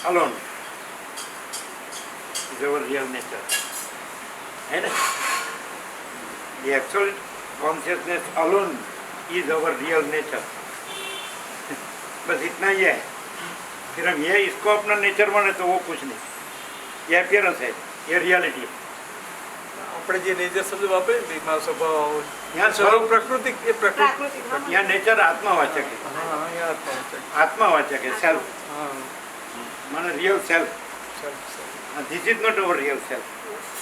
alone is our real nature. है ना? The absolute consciousness alone is our real nature. बस इतना ही है. फिर हम ये इसको अपना नेचर माने तो वो कुछ नहीं. ये अपियरेंस है, ये रियलिटी है. આપણે જે નેચર શબ્દ વાપરે ને મારો સ્વભાવ यहाँ સ્વરૂપ स्वरूप પ્રકૃતિ એ પ્રકૃતિ यहाँ नेचर आत्मावाचक है. હા અહીંયા આત્મા છે आत्मावाचक है, सेल्फ. હા माने रियल सेल्फ. ચાલ this is not our real self.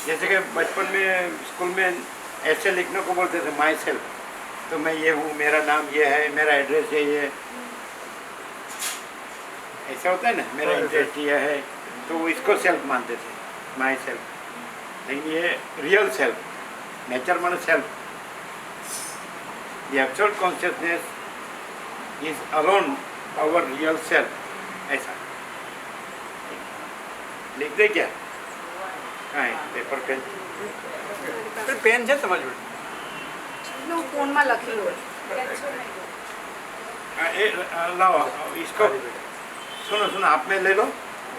जैसे कि बचपन में स्कूल में ऐसे लिखने को बोलते थे माई सेल्फ. तो मैं ये हूँ, मेरा नाम ये है, मेरा एड्रेस ये ऐसा होता है ना, मेरा इंटरेस्ट ये है, तो वो इसको सेल्फ मानते थे, माई सेल्फ. लेकिन ये रियल सेल्फ, नेचर माने self. The absolute consciousness is alone our real self. ऐसा लिख दे क्या? हाँ, पेपर पेन. પેન છે તમારી જોડે હું ફોનમાં લખી લો. लाओ इसको. सुनो सुनो, आप में ले लो.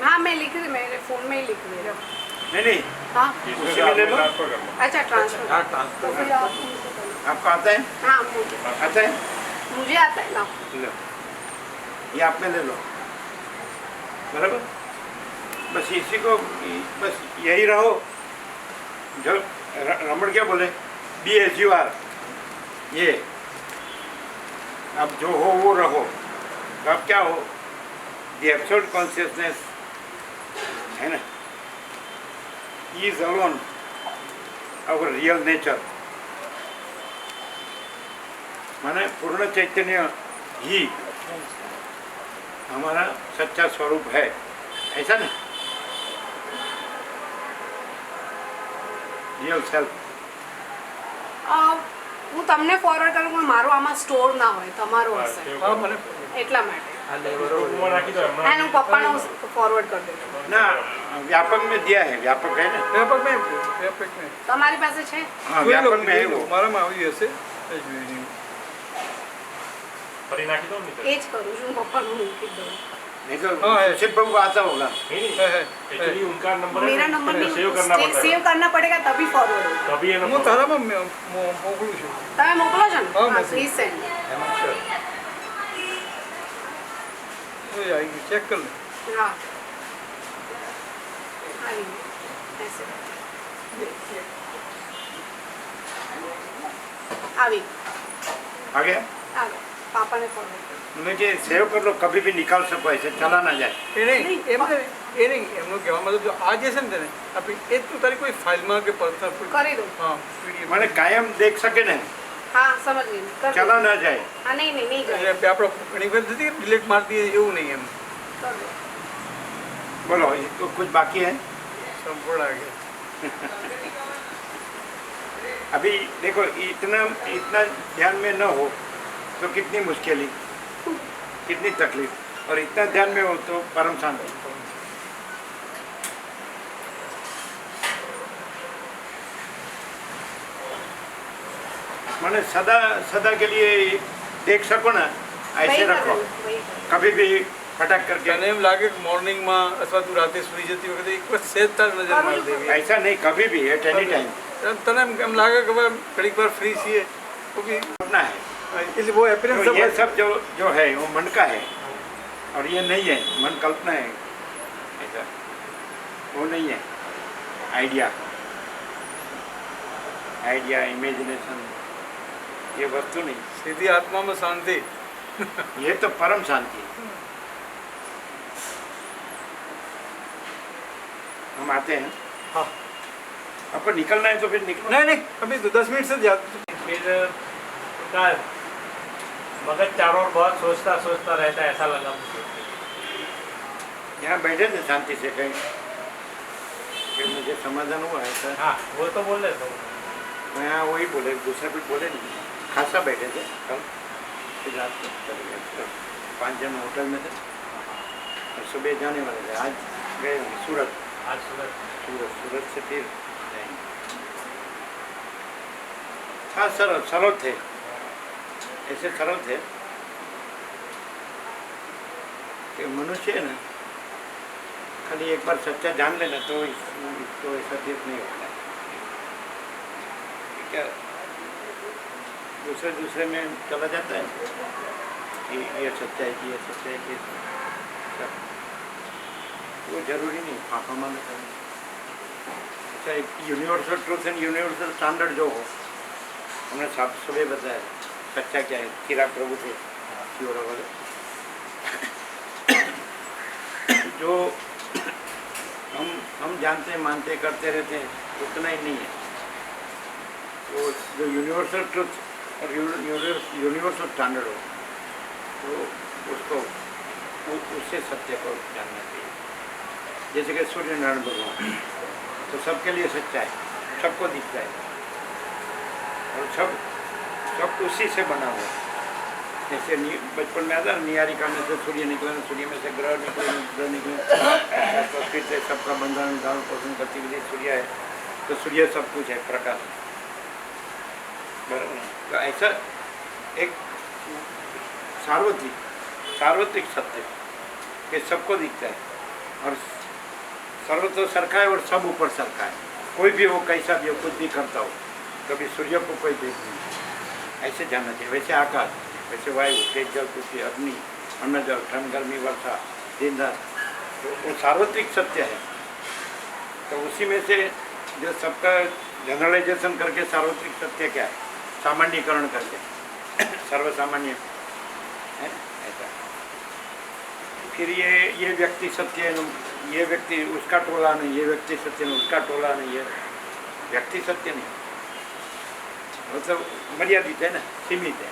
हाँ मैं लिख रही, मेरे फोन में ही लिख रही हूँ. नहीं नहीं, हाँ उसी में ले लो. अच्छा ट्रांसफर. હા ટ્રાન્સફર आपको आता है? हाँ मुझे आता है? आता है ना. लो, ये आप में ले लो. बराबर. बस इसी को, बस यही रहो. जो रमण क्या बोले, बी एज यू आर. ये अब जो हो वो रहो. तो अब क्या हो, द एब्सोल्यूट कॉन्शियसनेस है ना, is alone our real nature. माने पूर्ण चैतन्य ही हमारा सच्चा स्वरूप है. ऐसा ना, रियल सेल्फ. હું તમને ફોરવર્ડ કરું પણ મારો આમાં સ્ટોર ના હોય, તમારો હશે હા મને એટલા માટે. હાલે બરોબર અને હું પપ્પાનો ફોરવર્ડ કરી દઉં. ना, व्यापक में दिया है, व्यापक है ना. વ્યાપક મેં વ્યાપક મેં તમારી પાસે છે? हाँ, व्यापक में है वो. મારામાં આવી હશે એ જોઈ નહીં ફરી નાખી દો ને એ જ કરું છું, હું પપ્પાનું મૂકી દઉં. नहीं तो हाँ, है. शिव प्रभु को आता होगा. एक्चुअली उनका नंबर मेरा नंबर नहीं, सेव करना पड़ता सेव है करना पड़ेगा तभी फॉरवर्ड होगा. तभी ये હું नंबर તારામાં મોકલું છું તમે મોકલો છો ને? હા, હા મોકલું. Please send. એમાં છે એ આવી ગયું ચેક કર લે हाँ આવી ગયું. ऐसे. આવી आ गया. आ गया. पापा ने फॉरवर्ड कर. मुझे सेव कर लो, कभी भी निकाल सको, ऐसे चला ना जाए. એ નહીં એ નહીં એમનું કહેવા મતલબ જો આ જે છે ને તને આપણે એ તું તારી કોઈ ફાઇલમાં કે પર્સનલ કરી દો. હા પીડીએફ मैंने कायम देख सके ना, हाँ समझ गई. कर दो. चला ना जाए. हाँ नहीं नहीं नहीं जाए. આપણે ઘણી વખત નથી ડિલીટ મારી દઈએ એવું નહીં એમ कर दो. बोलो, ये तो कुछ बाकी है. સંપૂર્ણ આ ગયા अभी देखो, इतना इतना ध्यान में न हो तो कितनी मुश्किल, कितनी तकलीफ, और इतना ध्यान में हो तो परम शांति. माने सदा सदा के लिए देख सको ना, ऐसे वही कर रखो. दो, वही कर दो. कभी भी फटाक करके. તને એમ લાગે કે મોર્નિંગમાં અથવા તું રાતે સુઈ જતી વખતે એક વાર સેજ તાર નજર મારી દેવી ऐसा नहीं, कभी भी, एट एनी टाइम. તને એમ લાગે કે ભાઈ ઘડીક વાર ફ્રી છીએ તો બી अपना है. એટલે वो એપિયરન્સ तो ये सब जो है वो मन का है, और ये नहीं है, मन कल्पना है. ऐसा वो नहीं है. आइडिया, आइडिया, इमेजिनेशन, ये वस्तु नहीं. સીધી આત્મામાં શાંતિ ये तो परम शांति है. हम आते हैं. हाँ आपको निकलना है तो फिर निकलो. नहीं नहीं अभी तो 10 मिनट से ज्यादा फिर उनका मगज चारों ओर बहुत सोचता सोचता रहता है, ऐसा लगा मुझे. यहाँ बैठे थे शांति से कहीं, फिर मुझे समाधान हुआ है सर. हाँ वो तो बोल रहे थे. मैं यहाँ वही बोले, दूसरा कुछ बोले नहीं. खासा बैठे थे कल. फिर रात को चले गए. तो 5 जन होटल में थे, और सुबह जाने वाले थे. आज गए होंगे सूरत. आज सूरत सूरत से फिर जाएंगे. हाँ सरल सरल थे, ऐसे सरल थे कि मनुष्य है ना, खाली एक बार सच्चा जान लेना तो इसको सचेत नहीं होता है। क्या दूसरे में चला जाता है कि ये सच्चा है कि ये सच्चा है कि वो जरूरी नहीं फाफा माना करना। अच्छा, universal truth and universal standard जो हो, हमने सुबह बताया सच्चा क्या है, चिराग प्रभु थे क्यों बोले जो हम जानते हैं, मानते करते रहते हैं, उतना ही नहीं है। वो जो यूनिवर्सल ट्रुथ और यूनिवर्सल स्टैंडर्ड हो तो उसको उससे सत्य को जानना चाहिए। जैसे कि सूर्य नारायण भगवान तो सबके लिए सच्चा है, सबको दिखता है और सब उसी से बना हुआ है। जैसे बचपन में आता है नियारिका में से सूर्य निकले, सूर्य में से ग्रह निकले फिर से सबका बंधन धारण पोषण करती हुई सूर्य है, तो सूर्य सब कुछ है, प्रकाश। बराबर। तो ऐसा एक सार्वत्रिक सत्य कि सबको दिखता है और सर्वत्र सरखा है और सब ऊपर सरखा है। कोई भी हो, कैसा भी हो, कुछ भी करता हो, कभी सूर्य को कोई देख नहीं, ऐसे जानना चाहिए। वैसे आकाश, वैसे वायु, तेज जल, पृथ्वी, अग्नि, अन्न जल, ठंड गर्मी वर्षा दिन रात, तो वो सार्वत्रिक सत्य है। तो उसी में से जो सबका जनरलाइजेशन करके सार्वत्रिक सत्य क्या है, सामान्यकरण करके सर्वसामान्य है ऐसा। फिर ये व्यक्ति सत्य है, ये व्यक्ति उसका टोला नहीं, ये व्यक्ति सत्य नहीं, उसका टोला नहीं, ये व्यक्ति सत्य नहीं, वो तो मर्यादित है ना, सीमित है।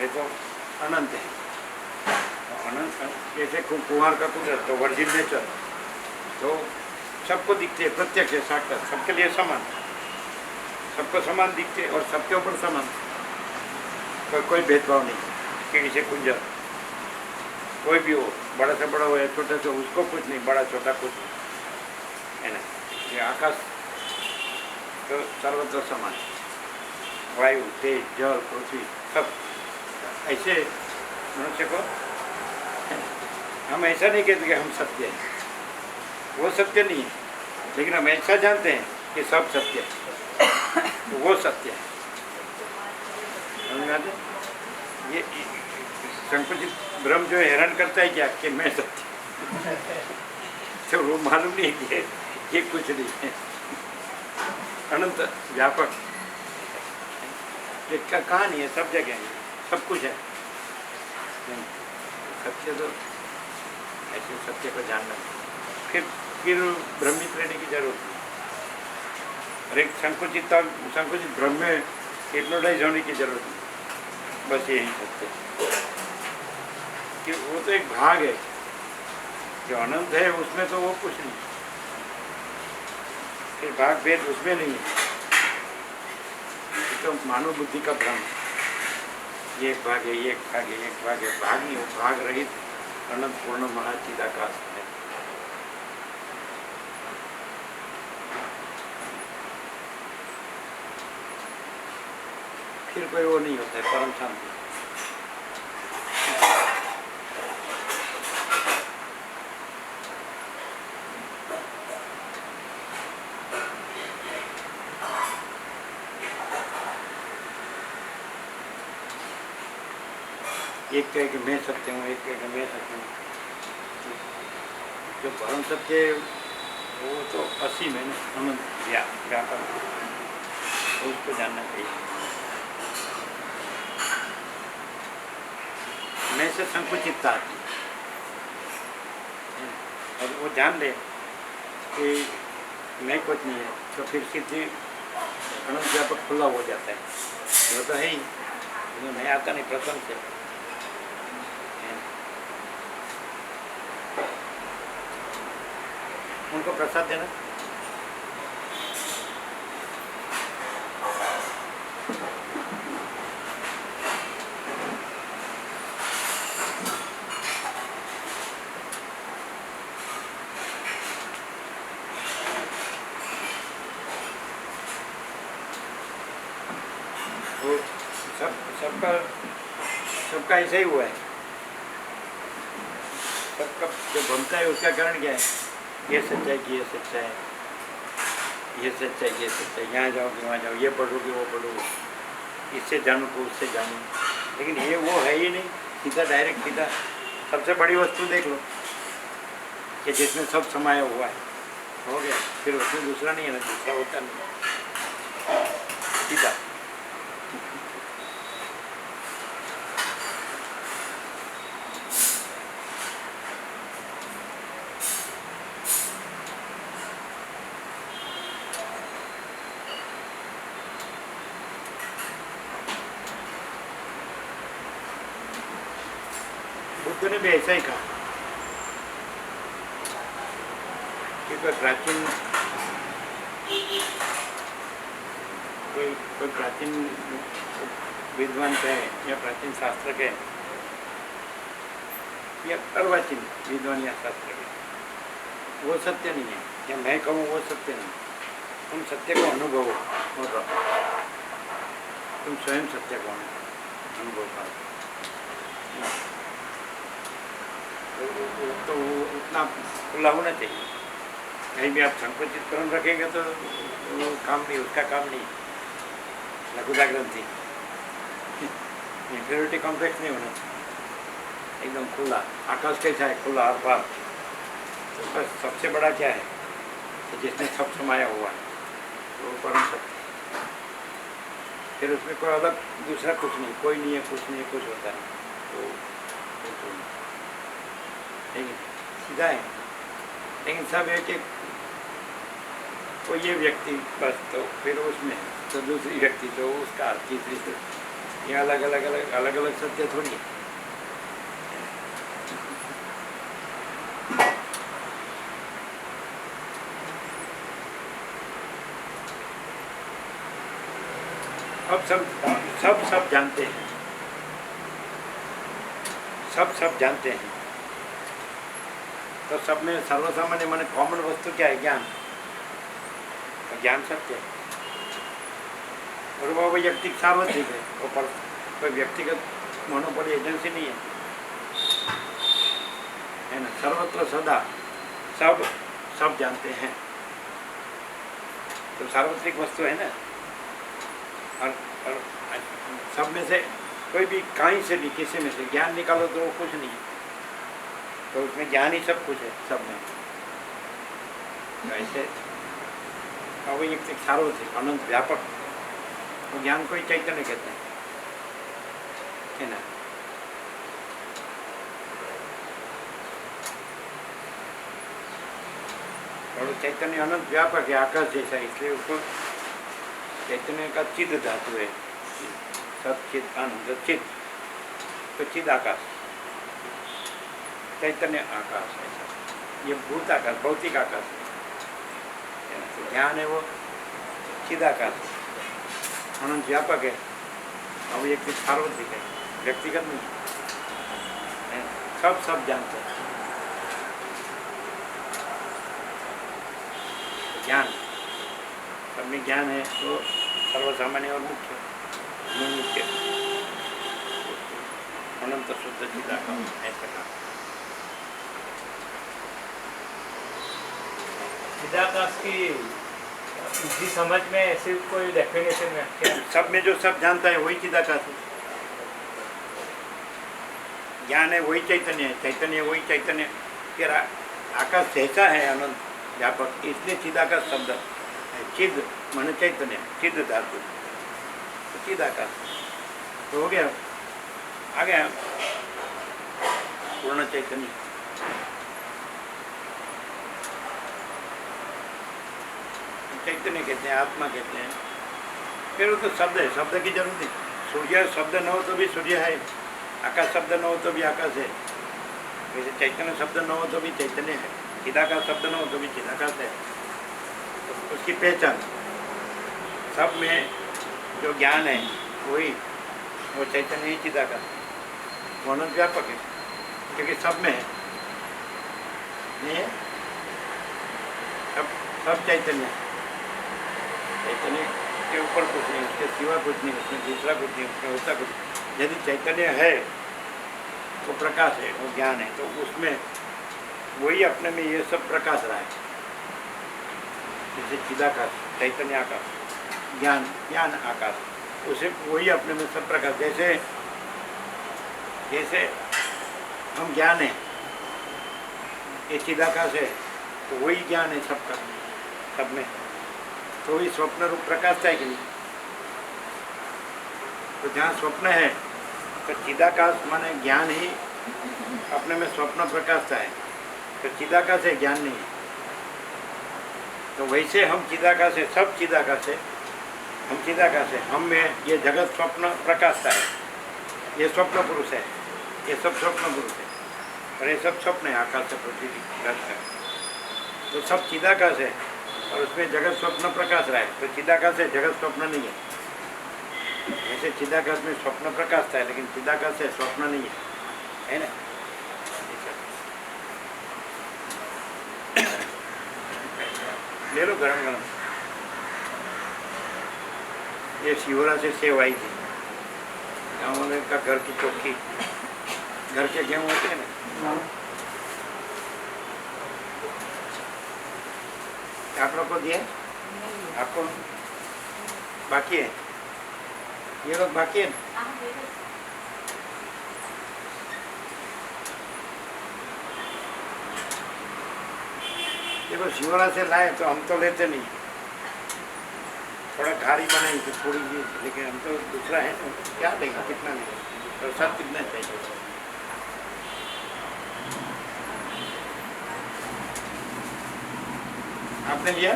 ये तो अनंत है। अनंत जैसे कुमार का कुदरत तो वर्जिन नेचर, तो सबको दिखते हैं, प्रत्यक्ष है, साक्षात, सबके लिए समान, सबको समान दिखते और सबके ऊपर समान, कोई भेदभाव नहीं, कीड़ी से कुंजर, कोई भी हो, बड़ा से बड़ा हो या छोटा से, उसको कुछ नहीं, बड़ा छोटा कुछ है ना। ये आकाश तो सर्वत्र समान, वायु, तेज, जल, पृथ्वी, सब ऐसे मनुष्य को हम ऐसा नहीं कहते कि हम सत्य हैं, वो सत्य नहीं है, लेकिन हम ऐसा जानते हैं कि सब सत्य है, तो वो सत्य है। समझ में आता है? ये संकुचित भ्रम जो हैरान करता है क्या कि मैं सत्य, तो वो मालूम नहीं कि ये कुछ नहीं है, अनंत व्यापक, ये कहाँ नहीं है, सब जगह है, सब कुछ है। सत्य तो ऐसे सत्य को जानना, फिर भ्रमित रहने की जरूरत नहीं। और एक संकुचित भ्रम में हिप्नोटाइज होने की जरूरत नहीं, बस यही सत्य कि वो तो एक भाग है, जो अनंत है उसमें तो वो कुछ नहीं, फिर भाग भेद उसमें नहीं है। तो मानव बुद्धि का भ्रम, ये एक भाग है, ये एक भाग है, एक भाग है, भाग नहीं, वो भाग रहित अनंत पूर्ण महाचिदाकाश है। फिर कोई वो नहीं होता है, परम शांति। एक कहे कि मैं सत्य हूँ, एक कहे कि मैं सत्य हूँ। जो परम सत्य है वो तो असीम है ना, अनंत व्यापक, तो उसको जानना चाहिए। मैं से संकुचितता आती है, और वो जान ले कि मैं कुछ नहीं है, तो फिर सिद्धि अनंत व्यापक खुला हो जाता है। वो तो है ही, मैं आता नहीं प्रसन्न से। उनको प्रसाद देना, वो सबका ऐसा ही हुआ है। सबका जो बनता है उसका कारण क्या है ये सच्चाई की ये सच्चाई, ये सच्चाई ये सच्चाई, यहाँ जाओगे वहाँ जाओ, ये पढ़ोगे वो पढ़ोगे, इससे जानू तो उससे जानू, लेकिन ये वो है ही नहीं, सीधा डायरेक्ट सीधा। सबसे बड़ी वस्तु देख लो कि जिसमें सब समाया हुआ है, हो गया, फिर उसमें दूसरा नहीं है ना, दूसरा होता नहीं, सीधा। बुद्ध ने भी ऐसा ही कहा कि कोई प्राचीन विद्वान कहे या प्राचीन शास्त्र के या अर्वाचीन विद्वान या शास्त्र के, वो सत्य नहीं है, या मैं कहूँ वो सत्य नहीं, तुम सत्य को अनुभव हो, तुम स्वयं सत्य को अनुभव करो, तो उतना खुला होना चाहिए। कहीं भी आप संकुचित कर्म रखेंगे तो वो काम नहीं, उसका काम नहीं, लघुता ग्रंथि, इंफीरियरिटी कॉम्प्लेक्स नहीं होना चाहिए, एकदम खुला। आकाश कैसा है, खुला हर पार, तो बस सबसे बड़ा क्या है तो जिसमें सब समाया हुआ है, तो वो परम सत्य। फिर उसमें कोई अलग दूसरा कुछ नहीं, कोई नहीं है, कुछ नहीं है, कुछ होता है, तो लेकिन सीधा है। लेकिन सब एक एक कोई ये व्यक्ति बस, तो फिर उसमें तो दूसरी व्यक्ति, तो उसका तीसरी से, ये अलग अलग अलग अलग अलग सत्य थोड़ी है। अब सब जानते हैं, सब जानते हैं, तो सब में सर्वसामान्य माने कॉमन वस्तु क्या है, ज्ञान। तो ज्ञान सत्य है, और वो वैयक्तिक सार्वत्रिक है, वो पर कोई व्यक्तिगत मोनोपोली एजेंसी नहीं है ना, सर्वत्र सदा सब जानते हैं, तो सार्वत्रिक वस्तु है ना। और सब में से कोई भी कहीं से भी किसी में से ज्ञान निकालो तो वो कुछ नहीं है, तो उसमें ज्ञान ही सब कुछ है, सब में। तो ऐसे अवैयक्तिक सार्वत्रिक अनंत व्यापक, तो ज्ञान को ही चैतन्य कहते हैं, है ना। और चैतन्य अनंत व्यापक है, आकाश जैसा, इसलिए उसको चैतन्य का चिद धातु है, सब चिद आनंद चिद, तो चिद आकाश, चैतन्य आकाश है, ये भूत आकाश, भौतिक आकाश है, तो ज्ञान है वो चिदाकाश, अनंत व्यापक है, अब एक सार्वत्रिक है, व्यक्तिगत नहीं है, सब जानते हैं। ज्ञान, सब में ज्ञान है, तो सर्वसामान्य और मुख्य अनंत शुद्ध चिदाकाश ऐसा कहा। चिदाकाश की इसी समझ में ऐसी कोई डेफिनेशन है क्या? सब में जो सब जानता है वही चिदाकाश है, ज्ञान है वही चैतन्य है, चैतन्य वही चैतन्य, फिर आकाश जैसा है अनंत व्यापक, इसलिए चिदाकाश शब्द है। चिद मन चैतन्य, चिद धातु, तो चिदाकाश तो हो गया, आ गया पूर्ण चैतन्य। चैतन्य कहते हैं, आत्मा कहते हैं। फिर वो तो शब्द है, शब्द की जरूरत नहीं, सूर्य शब्द न हो तो भी सूर्य है, आकाश शब्द न हो तो भी आकाश है, वैसे चैतन्य शब्द न हो तो भी चैतन्य है, चिदाकाश शब्द न हो तो भी चिदाकाश है। तो उसकी पहचान, सब में जो ज्ञान है वही वो चैतन्य ही चिदाकाश, वो अनंत व्यापक है, क्योंकि सब में है, नहीं है, सब चैतन्य है, चैतन्य के ऊपर कुछ नहीं, उसके सिवा कुछ नहीं, उसमें दूसरा कुछ नहीं, उसमें होता कुछ। यदि चैतन्य है वो प्रकाश है, वो ज्ञान है, तो उसमें वही अपने में ये सब प्रकाश रहा है, जैसे चिदाकाश, चैतन्य आकाश, ज्ञान ज्ञान आकाश, उसे वही अपने में सब प्रकाश, जैसे जैसे हम ज्ञान है, ये चिदाकाश है, तो वही ज्ञान है सबका, सब में, तो वही स्वप्न रूप प्रकाश है कि नहीं। तो जहाँ स्वप्न है तो चिदाकाश माने ज्ञान ही अपने में स्वप्न प्रकाशता है, तो चिदाकाश है, ज्ञान नहीं है। तो वैसे हम चिदाकाश है, सब चिदाकाश है, हम चिदाकाश है, हम में ये जगत स्वप्न प्रकाशता है, ये स्वप्न पुरुष है, ये सब स्वप्न पुरुष है, और ये सब स्वप्न है, आकाश से पृथ्वी घट है, तो सब चिदाकाश है, और उसमें जगत स्वप्न प्रकाश रहा है, तो चिदाकाश है, जगत स्वप्न नहीं है। ऐसे चिदाकाश में स्वप्न प्रकाशता है, लेकिन चिदाकाश है, स्वप्न नहीं है ना। ले लो गरम गरम। ये शिवरा से सेव आई थी, गाँव में का घर की चौकी, घर के गेहूँ होते हैं ना, आप लोग को दिए, आपको बाकी है, ये लोग बाकी है। देखो शिवरा से लाए तो हम तो लेते नहीं, थोड़ा घारी बनाई तो थोड़ी सी, लेकिन हम तो दूसरा है तो क्या देंगे, कितना लेंगे, तो सब कितना चाहिए। आपने लिया,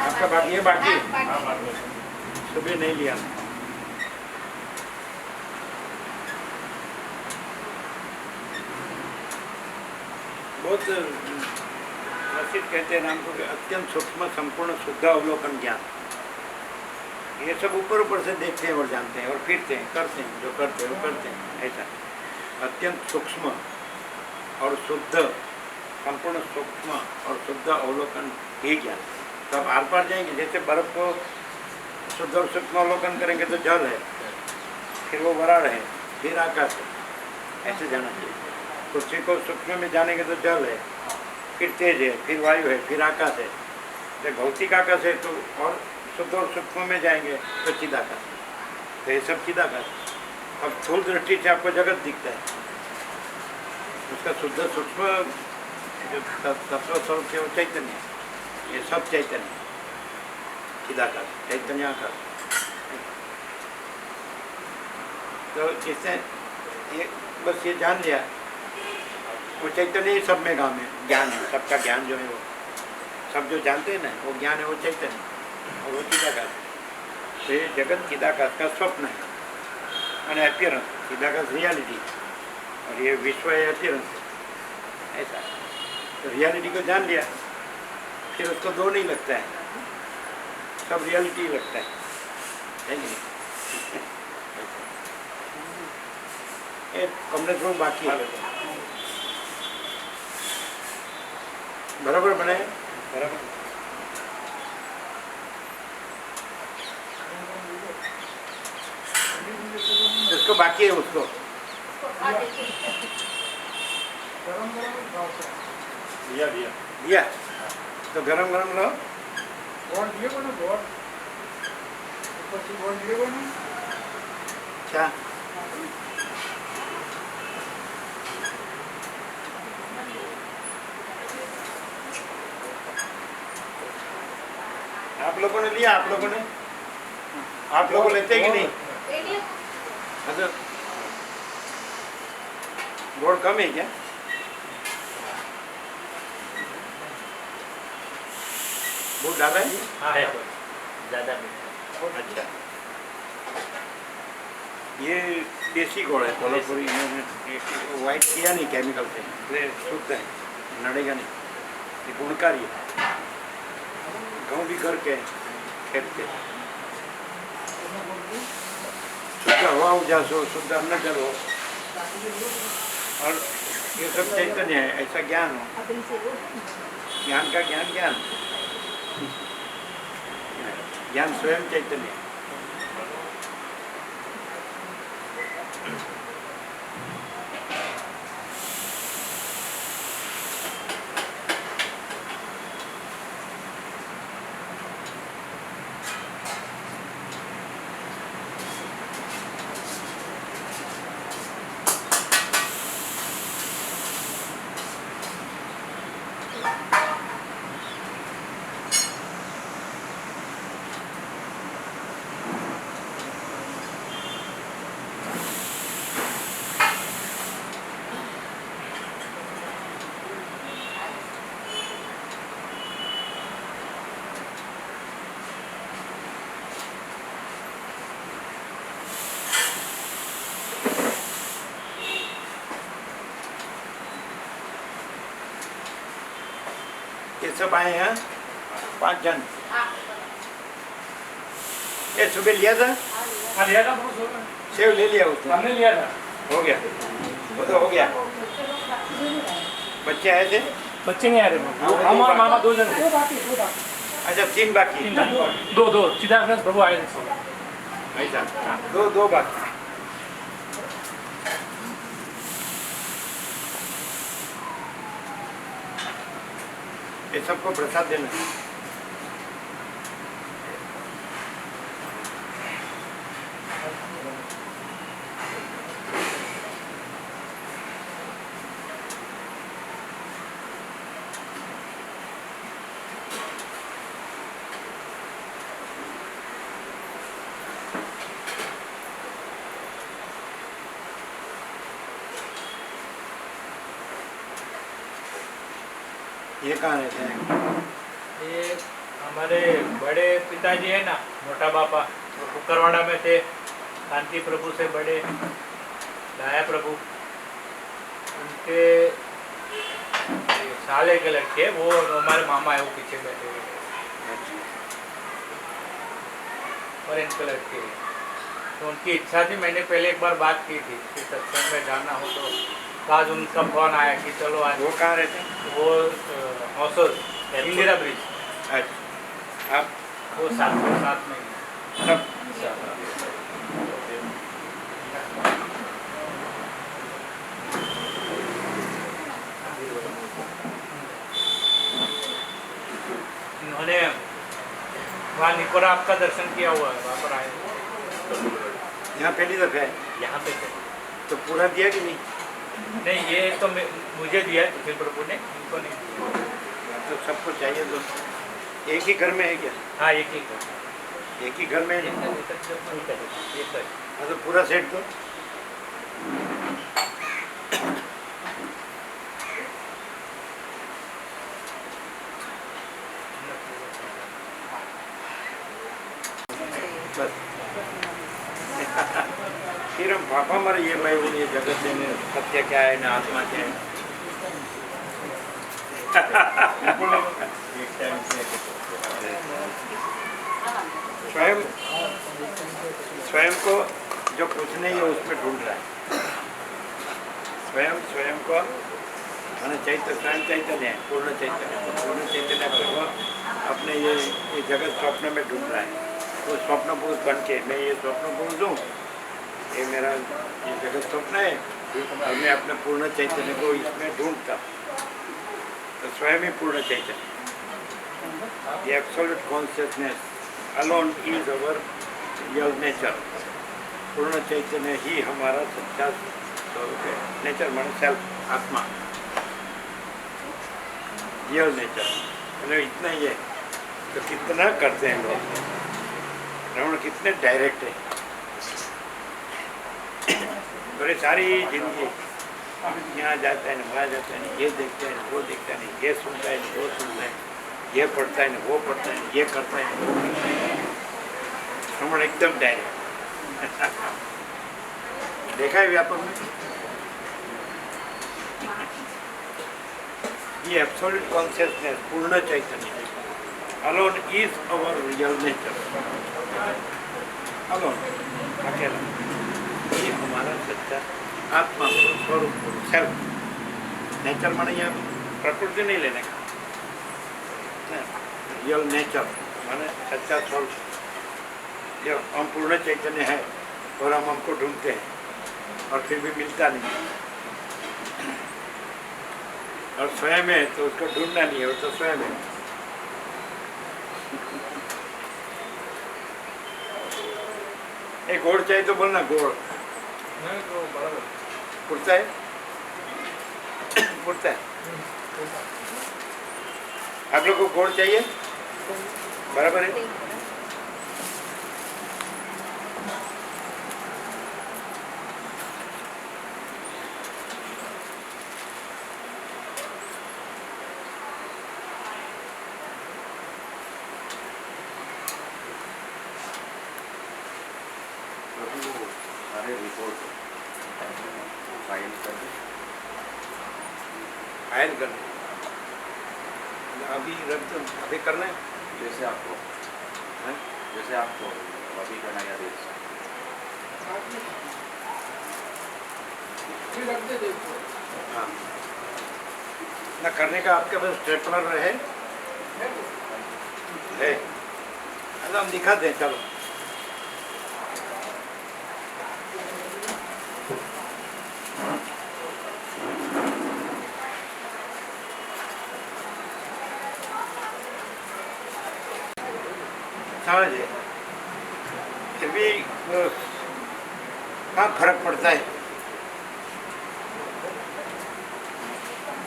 आपका बाकी है, बाकी है, सुबह नहीं लिया। बहुत प्रसिद्ध कहते हैं नाम को कि अत्यंत सूक्ष्म संपूर्ण शुद्ध अवलोकन ज्ञान, ये सब ऊपर ऊपर से देखते हैं और जानते हैं और फिरते हैं, करते हैं, जो करते हैं वो करते हैं, ऐसा अत्यंत सूक्ष्म और शुद्ध, संपूर्ण सूक्ष्म और शुद्ध अवलोकन ही ज्ञान। तो आप आर पार जाएंगे, जैसे बर्फ को शुद्ध और सूक्ष्म अवलोकन करेंगे तो जल है, फिर वो वराड़ है, फिर आकाश है, ऐसे जाना चाहिए। पृथ्वी को सूक्ष्म में जानेंगे तो जल है, फिर तेज है, फिर वायु है, फिर आकाश है, तो भौतिक आकाश है, तो और शुद्ध और सूक्ष्म में जाएंगे तो चिदाकाश, तो ये सब चिदाकाश। अब स्थूल दृष्टि से आपको जगत दिखता है, उसका शुद्ध सूक्ष्म जो तत्व स्वरूप है वो चैतन्य, ये सब चैतन्य, चिदाकाश, चैतन्य आकाश। तो जिसने ये बस ये जान लिया, वो चैतन्य ही सब में गाँव में ज्ञान है, सबका ज्ञान जो है वो सब जो जानते हैं ना, वो ज्ञान है, वो चैतन्य और वो चिदाकाश। तो ये जगत चिदाकाश का स्वप्न है, मैंने अपीयरेंस, चिदाकाश रियलिटी, और ये विश्व है अपीयरेंस, ऐसा। तो रियलिटी को जान लिया, फिर उसको दो नहीं लगता है, सब रियलिटी ही लगता है कि नहीं। ये कमरे थोड़ा बाकी है, बराबर बने, बराबर। इसको बाकी है, उसको दिया दिया दिया, तो गरम गरम लो। अच्छा, आप लोगों ने लिया, आप लोगों ने, आप लोग लेते कि नहीं? अच्छा, गुड़ कम है क्या? गुड़ ज़्यादा है? हाँ है, ज़्यादा मीठा। अच्छा, ये देसी गुड़ है, कोल्हापुरी में वाइट किया नहीं केमिकल से, ये शुद्ध है, नड़ेगा नहीं, ये गुणकारी है, गाँव भी करके खेत के, शुद्ध हवा उजास हो, शुद्ध अन्न जल हो, और ये सब चैतन्य है, ऐसा ज्ञान हो, ज्ञान का ज्ञान, ज्ञान ज्ञान स्वयं चैतन्य है। ये सब आए हैं 5 जन। ये सुबह लिया था, हाँ लिया था बहुत होगा। सेव ले लिया उसने, हमने लिया था। हो गया, वो तो हो गया। बच्चे आए थे, बच्चे नहीं आ रहे बाबू। हम और मामा 2 जन थे। अच्छा 3 बाकी, 2 चिदानंद प्रभु आए थे। ऐसा 2 बाकी। ये सबको प्रसाद देना। ये कहाँ रहते हैं? ये हमारे बड़े पिताजी है ना, मोटा बापा, वो कुकरवाड़ा में थे। कांति प्रभु से बड़े दाया प्रभु, उनके साले के लड़के, वो हमारे मामा है, वो पीछे बैठे हुए। और इनके लड़के, तो उनकी इच्छा थी, मैंने पहले एक बार बात की थी कि सत्संग में जाना हो तो आज उनका फोन आया कि चलो आज। वो कहाँ रहते हैं? वो हौसल इंदिरा ब्रिज, अच्छा, आप वो साथ में ही सब इन्होंने वहाँ निकोरा आपका दर्शन किया हुआ है, वहाँ पर आए यहाँ पहली दफा है, यहाँ पे थे। तो पूरा दिया कि नहीं? नहीं, ये तो मुझे दिया है सुखील प्रभु ने, इनको नहीं दिया। तो सबको चाहिए तो एक ही घर में है क्या? हाँ एक ही कर, एक ही घर में है? ये कर। हाँ, तो पूरा सेट दो। बस फिर हम पापा मर ये मैं वो ये जगत देने सत्य क्या है ना आत्मा क्या है। स्वयं स्वयं को जो कुछ नहीं है उसमें ढूंढ रहा है। स्वयं को माने चैतन्य, स्वयं चैतन्य है, पूर्ण चैतन्य को अपने ये जगत स्वप्न में ढूंढ रहा है। वो स्वप्न पुरुष बन के, मैं ये स्वप्न पुरुष हूँ, ये मेरा ये जगत स्वप्न है, और मैं अपने पूर्ण चैतन्य को इसमें ढूंढता। तो स्वयं ही पूर्ण चैतन्य, the absolute consciousness alone is our real nature। पूर्ण चैतन्य ही हमारा सच्चा स्वरूप है। नेचर माने सेल्फ, आत्मा, रियल नेचर। मतलब इतना ही है। तो कितना करते हैं लोग, रमण कितने डायरेक्ट है। बड़े सारी जिंदगी यहाँ जाता है ना वहाँ जाता है ना, ये देखता है ना वो देखता है ना, ये सुनता है ना वो सुनता है, ये पढ़ता है ना वो पढ़ता है, ये करता है ना वो करता है। रमण एकदम डायरेक्ट। देखा है व्यापक में ये एब्सोल्यूट कॉन्शियसनेस, पूर्ण चैतन्य alone is our real nature। alone, अकेला, ये हमारा सच्चा आत्मा स्वरूप, सेल्फ। नेचर माने यहाँ प्रकृति नहीं लेने का, रियल नेचर माने सच्चा स्वरूप। जब हम पूर्ण चैतन्य है और हम हमको ढूंढते हैं और फिर भी मिलता नहीं, और स्वयं है तो उसको ढूंढना नहीं है, वो तो स्वयं है। एक गोड़ चाहिए तो बोलना गोड़। नहीं तो बराबर पुरता है, पुरता है। आप लोग को गोड़ चाहिए? बराबर है। सारे रिपोर्ट फाइल कर फाइल कर अभी रख दो, अभी करना है। जैसे आपको हैं? जैसे आपको अभी करना या देर से हाँ ना करने का आपके पास स्टेपलर है? अच्छा हम दिखाते हैं, चलो। समझे? फिर भी हाँ फर्क पड़ता है।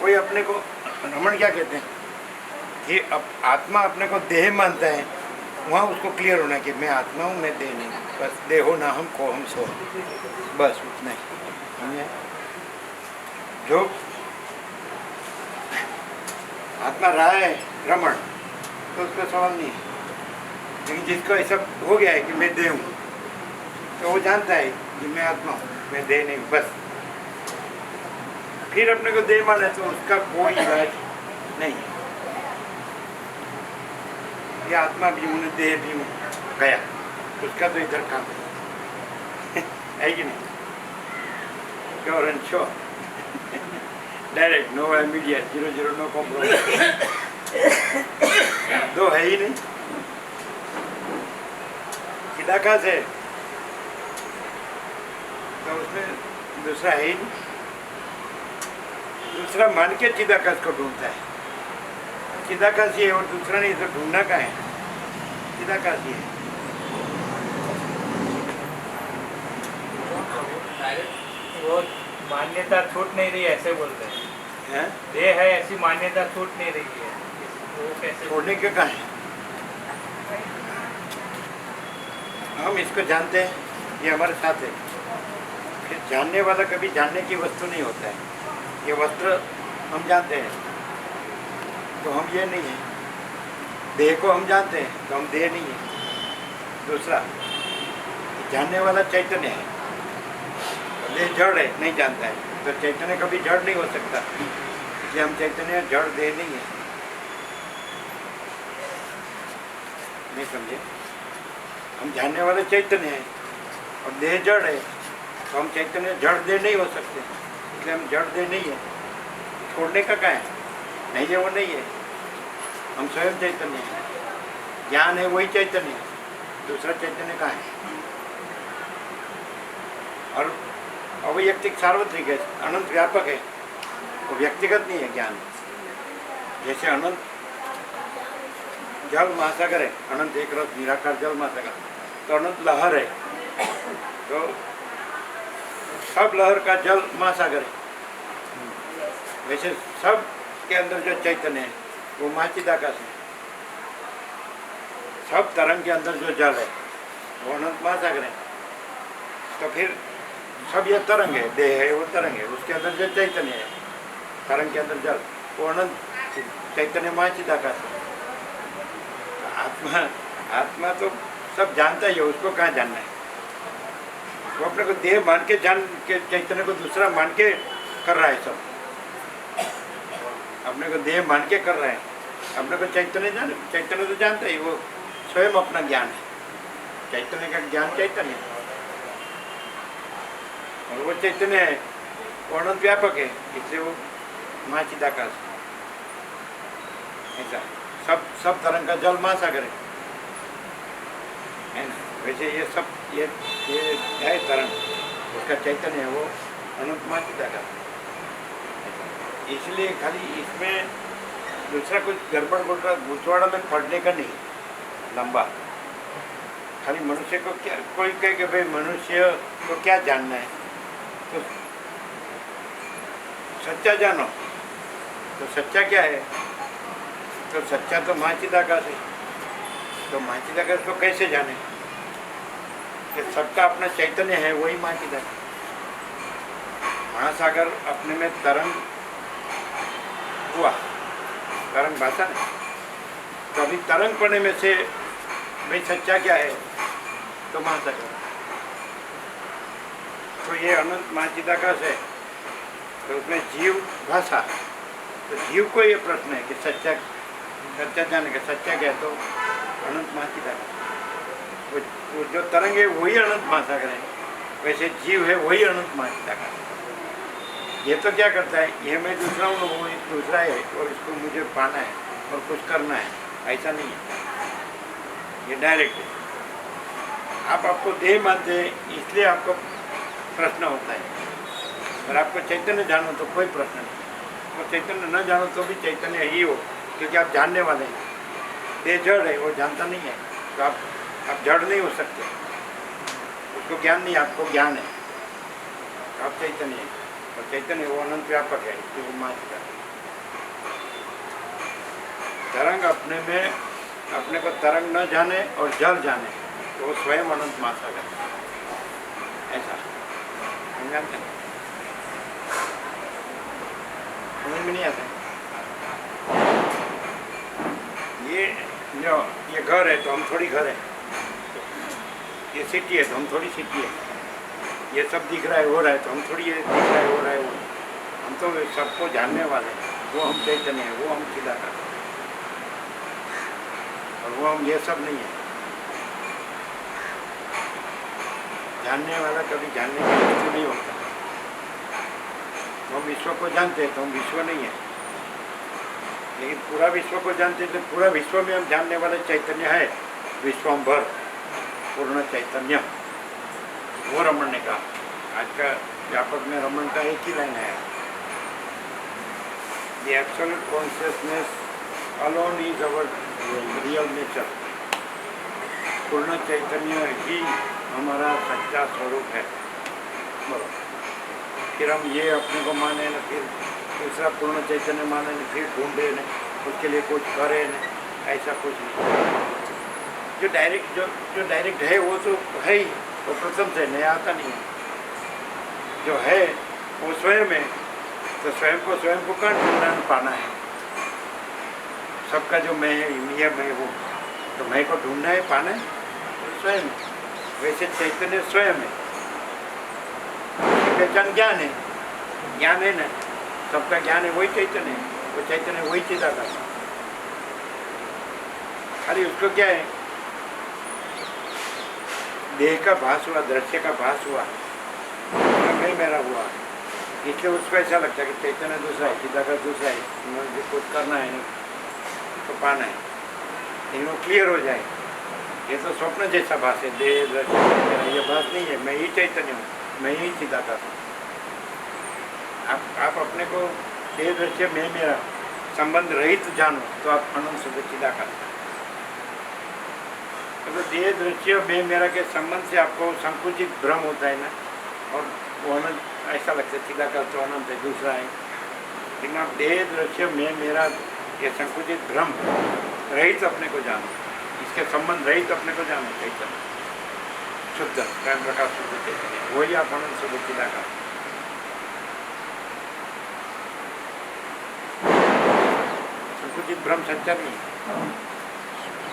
कोई अपने को रमण क्या कहते हैं कि अब आत्मा अपने को देह मानता है, वहाँ उसको क्लियर होना कि मैं आत्मा हूँ, मैं देह नहीं। बस देहो ना हम को हम सो, बस उतना ही। समझे? जो आत्मा रहा है रमण, तो उसका सवाल नहीं है। लेकिन जिसको ऐसा हो गया है कि मैं देह हूँ, तो वो जानता है कि मैं आत्मा हूँ, मैं देह नहीं हूँ, बस। फिर अपने को देह माना तो उसका कोई इलाज नहीं है। ये आत्मा भी हूँ, देह भी हूँ, गया, उसका तो इधर काम है कि नहीं? Sure and sure, direct, no immediate, 0 no compromise. दो है ही नहीं। चिदाकाश है तो उसमें दूसरा है ही नहीं। दूसरा मान के चिदाकाश को ढूंढता है। चिदाकाश ही है और दूसरा नहीं, तो ढूंढना का है, चिदाकाश ही है। वो मान्यता छूट नहीं रही, ऐसे बोलते हैं। हैं? देह है ऐसी मान्यता छूट नहीं रही है, वो कैसे? छोड़ने के कहा है? हम इसको जानते हैं, ये हमारे साथ है। फिर जानने वाला कभी जानने की वस्तु नहीं होता है। ये वस्त्र हम जानते हैं तो हम ये नहीं है। देह को हम जानते हैं तो हम देह नहीं है। दूसरा, जानने वाला चैतन्य है, देह जड़ है, नहीं जानता है, तो चैतन्य कभी जड़ नहीं हो सकता, इसलिए हम चैतन्य जड़ देह नहीं है। नहीं समझे? हम जानने वाले चैतन्य है और देह जड़ है, तो हम चैतन्य जड़ देह नहीं हो सकते, इसलिए हम जड़ देह नहीं है। छोड़ने का क्या है? नहीं है वो नहीं है, हम स्वयं चैतन्य है। ज्ञान है वही चैतन्य है, दूसरा चैतन्य का है। और अवैयक्तिक सार्वत्रिक है, अनंत व्यापक है, वो व्यक्तिगत नहीं है ज्ञान। जैसे अनंत जल महासागर है, अनंत एक रस निराकार जल महासागर, तो अनंत लहर है, तो सब लहर का जल महासागर है। वैसे सब के अंदर जो चैतन्य है वो महाचिदाकाश है। सब तरंग के अंदर जो जल है वो अनंत महासागर है। तो फिर सब ये तरंग है, देह है वो तरंग है, उसके अंदर जो चैतन्य है, तरंग के अंदर जल, वो अनंत चैतन्य महाचिदाकाश है। आत्मा आत्मा तो सब जानता ही है, उसको कहाँ जानना है? वो अपने को देह मान के जान के चैतन्य को दूसरा मान के कर रहा है। सब अपने को देह मान के कर रहा है, अपने को चैतन्य चैतन्य तो जानता ही, वो स्वयं अपना ज्ञान है। चैतन्य का ज्ञान चैतन्य है और वो चैतन्य है, वो अनंत व्यापक है, इसलिए वो महाचिदाकाश ऐसा। सब तरंग का जल महासागर है ना? वैसे ये सब ये है तरंग, उसका चैतन्य है वो अनंत महाचिदाकाश। इसलिए खाली इसमें दूसरा कुछ गड़बड़ गुटवाड़ा में पढ़ने का नहीं लंबा। खाली मनुष्य को क्या, कोई कहे कि भाई मनुष्य को क्या जानना है, तो सच्चा जानो। तो सच्चा क्या है? तो सच्चा तो महाचिदाकाश है। तो महाचिदाकाश को कैसे जाने? कि सबका अपना चैतन्य है, वही महाचिदाकाश। महासागर अपने में तरंग हुआ, तरंग भाषा नहीं, तो अभी तरंग पड़ने में से भाई सच्चा क्या है? तो महासागर। तो ये अनंत महाचिदाकाश है, तो उसमें जीव भाषा। तो जीव को ये प्रश्न है कि सच्चा सच्चा जाने का सच्चा क्या है तो अनंत महाचिदाकाश। वो जो तरंग है वही अनंत महासागर है, वैसे जीव है वही अनंत महाचिदाकाश। ये तो क्या करता है, ये मैं दूसरा हूँ वो दूसरा है और इसको मुझे पाना है और कुछ करना है, ऐसा नहीं है, ये डायरेक्ट है। आप आपको देह मानते हैं इसलिए आपको प्रश्न होता है, और आपको चैतन्य जानो तो कोई प्रश्न नहीं, और चैतन्य न जानो तो भी चैतन्य ही हो, क्योंकि आप जानने वाले हैं। देह जड़ है, वो जानता नहीं है, तो आप जड़ नहीं हो सकते, उसको ज्ञान नहीं, आपको ज्ञान है, आप चैतन्य है, और चैतन्य वो अनंत व्यापक है, इसलिए वो मानता है। तरंग अपने में अपने को तरंग न जाने और जल जाने तो वो स्वयं अनंत महासागर है, ऐसा हम जानते हैं। समझ में नहीं आता है। ये घर है तो हम थोड़ी घर है, ये सिटी है तो हम थोड़ी सिटी है, ये सब दिख रहा है हो रहा है तो हम थोड़ी ये दिख रहा है हो रहा है वो, हम तो सबको जानने वाले हैं, वो हम चैतन्य है, वो हम चिदाकाश, और वो हम ये सब नहीं है। जानने वाला कभी जानने की वस्तु नहीं होता। हम विश्व को जानते हैं तो हम विश्व नहीं है, लेकिन पूरा विश्व को जानते हैं तो पूरा विश्व में हम जानने वाले चैतन्य है, विश्वम्भर पूर्ण चैतन्य, वो रमण ने कहा। आज का व्यापक में रमण का एक ही लाइन है, the absolute consciousness alone is our real nature. पूर्ण चैतन्य ही हमारा सच्चा स्वरूप है। बोलो, फिर हम ये अपने को माने न, फिर दूसरा पूर्ण चैतन्य माने न, फिर ढूंढे न, उसके लिए कुछ करे न, ऐसा कुछ नहीं। जो डायरेक्ट है वो तो है ही, वो प्रथम से नया आता नहीं है। जो है वो स्वयं है, तो स्वयं को कहाँ ढूंढना पाना है। सबका जो मैं है, ये मैं वो, तो मैं को ढूंढना है पाना है तो स्वयं है। वैसे चैतन्य स्वयं है, पहचान ज्ञान है, ज्ञान है ना, सबका ज्ञान है, वही चैतन्य है, वो चैतन्य वही चिदाकाश। खाली उसको क्या है, देह का भास हुआ, दृश्य का भास हुआ, मैं मेरा हुआ, इसलिए उसको ऐसा लगता है कि चैतन्य दूसरा है, चिदाकाश दूसरा है, मुझे कुछ करना है तो पाना है, लेकिन वो क्लियर हो जाए। ये तो स्वप्न जैसा भास है, देह दृश्य मेरा, ये भास नहीं है, मैं ही चैतन्य हूँ, मैं ही चिदाकाश हूँ। आप अपने को देह दृश्य में मेरा संबंध रहित जानो तो आप अनंत शुद्ध चिदाकाश। तो देह दृश्य में मेरा के संबंध से आपको संकुचित भ्रम होता है ना, और वो अनंत ऐसा लगता है, चिदाकाश तो अनंत है, दूसरा है। लेकिन आप देह दृश्य में मेरा ये संकुचित भ्रम रहित अपने को जानो, इसके संबंध रहित अपने को जानो, चैतन्य शुद्ध स्वयं प्रकाश शुद्ध चैतन्य, वही आप अनंत शुद्ध चिदाकाश। संकुचित भ्रम सच्चा नहीं है।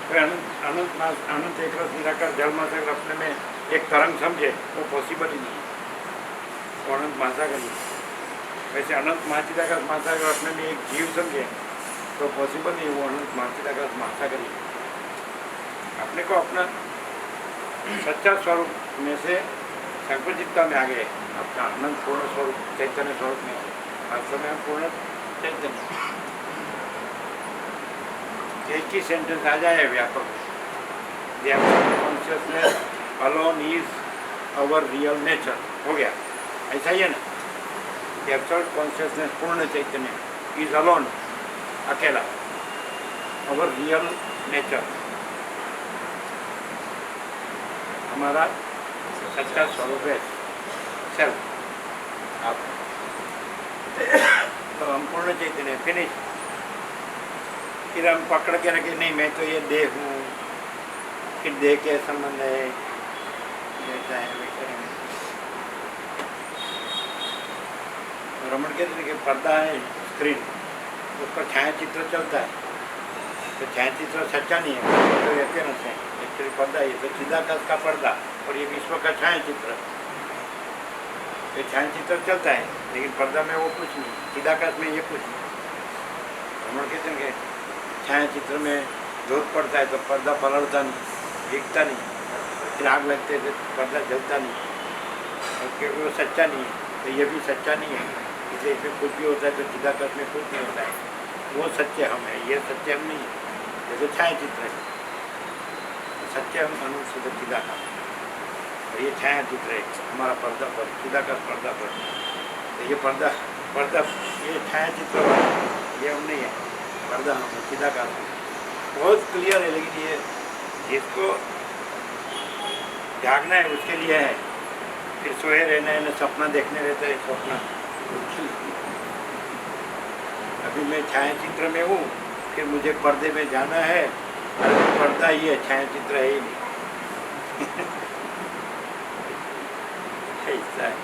कोई अनंत एक रस निराकार जल महासागर अपने में एक तरंग समझे वो पॉसिबल ही नहीं है, वो अनंत महासागर नहीं। वैसे अनंत महाचिदाकाश महासागर अपने में एक जीव समझे तो पॉसिबल नहीं, वो अनंत महाचिदाकाश महासागर ही। अपने को अपना सच्चा स्वरूप में से संकुचितता में आ गए, अपना अनंत पूर्ण स्वरूप चैतन्य स्वरूप में वास्तव में हम पूर्ण चैतन्य। एक ही सेंटेंस आ जाए व्यापक, the absolute consciousness alone is our real nature, हो गया। ऐसा ही है ना, द एब्सोल्यूट कॉन्शियसनेस पूर्ण चैतन्य इज अलोन, अकेला, अवर रियल नेचर, हमारा सच्चा स्वरूप है, सेल्फ। आप तो हम पूर्ण चैतन्य, फिनिश। फिर हम पकड़ के रखे नहीं मैं तो ये देह हूँ, फिर देह के संबंध है, ऐसा है वैसा है। रमण कहते हैं कि पर्दा है स्क्रीन, उस पर छायाचित्र चलता है, तो छायाचित्र सच्चा नहीं है, तो अपियरेंस है, एक्चुअली पर्दा है, तो चिदाकाश का पर्दा और ये विश्व का छायाचित्र, ये छायाचित्र चलता है, लेकिन पर्दा में वो कुछ नहीं, चिदाकाश में ये कुछ नहीं। रमण कहते हैं कि छायाचित्र में धूप पड़ता है तो पर्दा पलटता नहीं, दिखता नहीं, फिर आग लगते थे पर्दा जलता नहीं, और क्योंकि वो सच्चा नहीं है तो ये भी सच्चा नहीं है, इसलिए इसमें कुछ भी होता है तो चिदाकाश में कुछ नहीं होता है, वो सत्य हम है, ये सत्य हम नहीं है। जैसे छायाचित्र है, सत्य हम अनुसूद चिदाकाश, और ये छायाचित्र है हमारा पर्दा पर, चिदाकाश पर्दा पर, तो ये पर्दा ये छायाचित्र ये हम नहीं है, पर्दा हम है, चिदाकाश बहुत क्लियर है। लेकिन ये जिसको जागना है उसके लिए है, फिर सोए रहना है, न सपना देखने रहता है सपना। अभी मैं छायाचित्र में हूँ, फिर मुझे पर्दे में जाना है, अरे पर्दा ही है, छायाचित्र है ही नहीं। ऐसा है।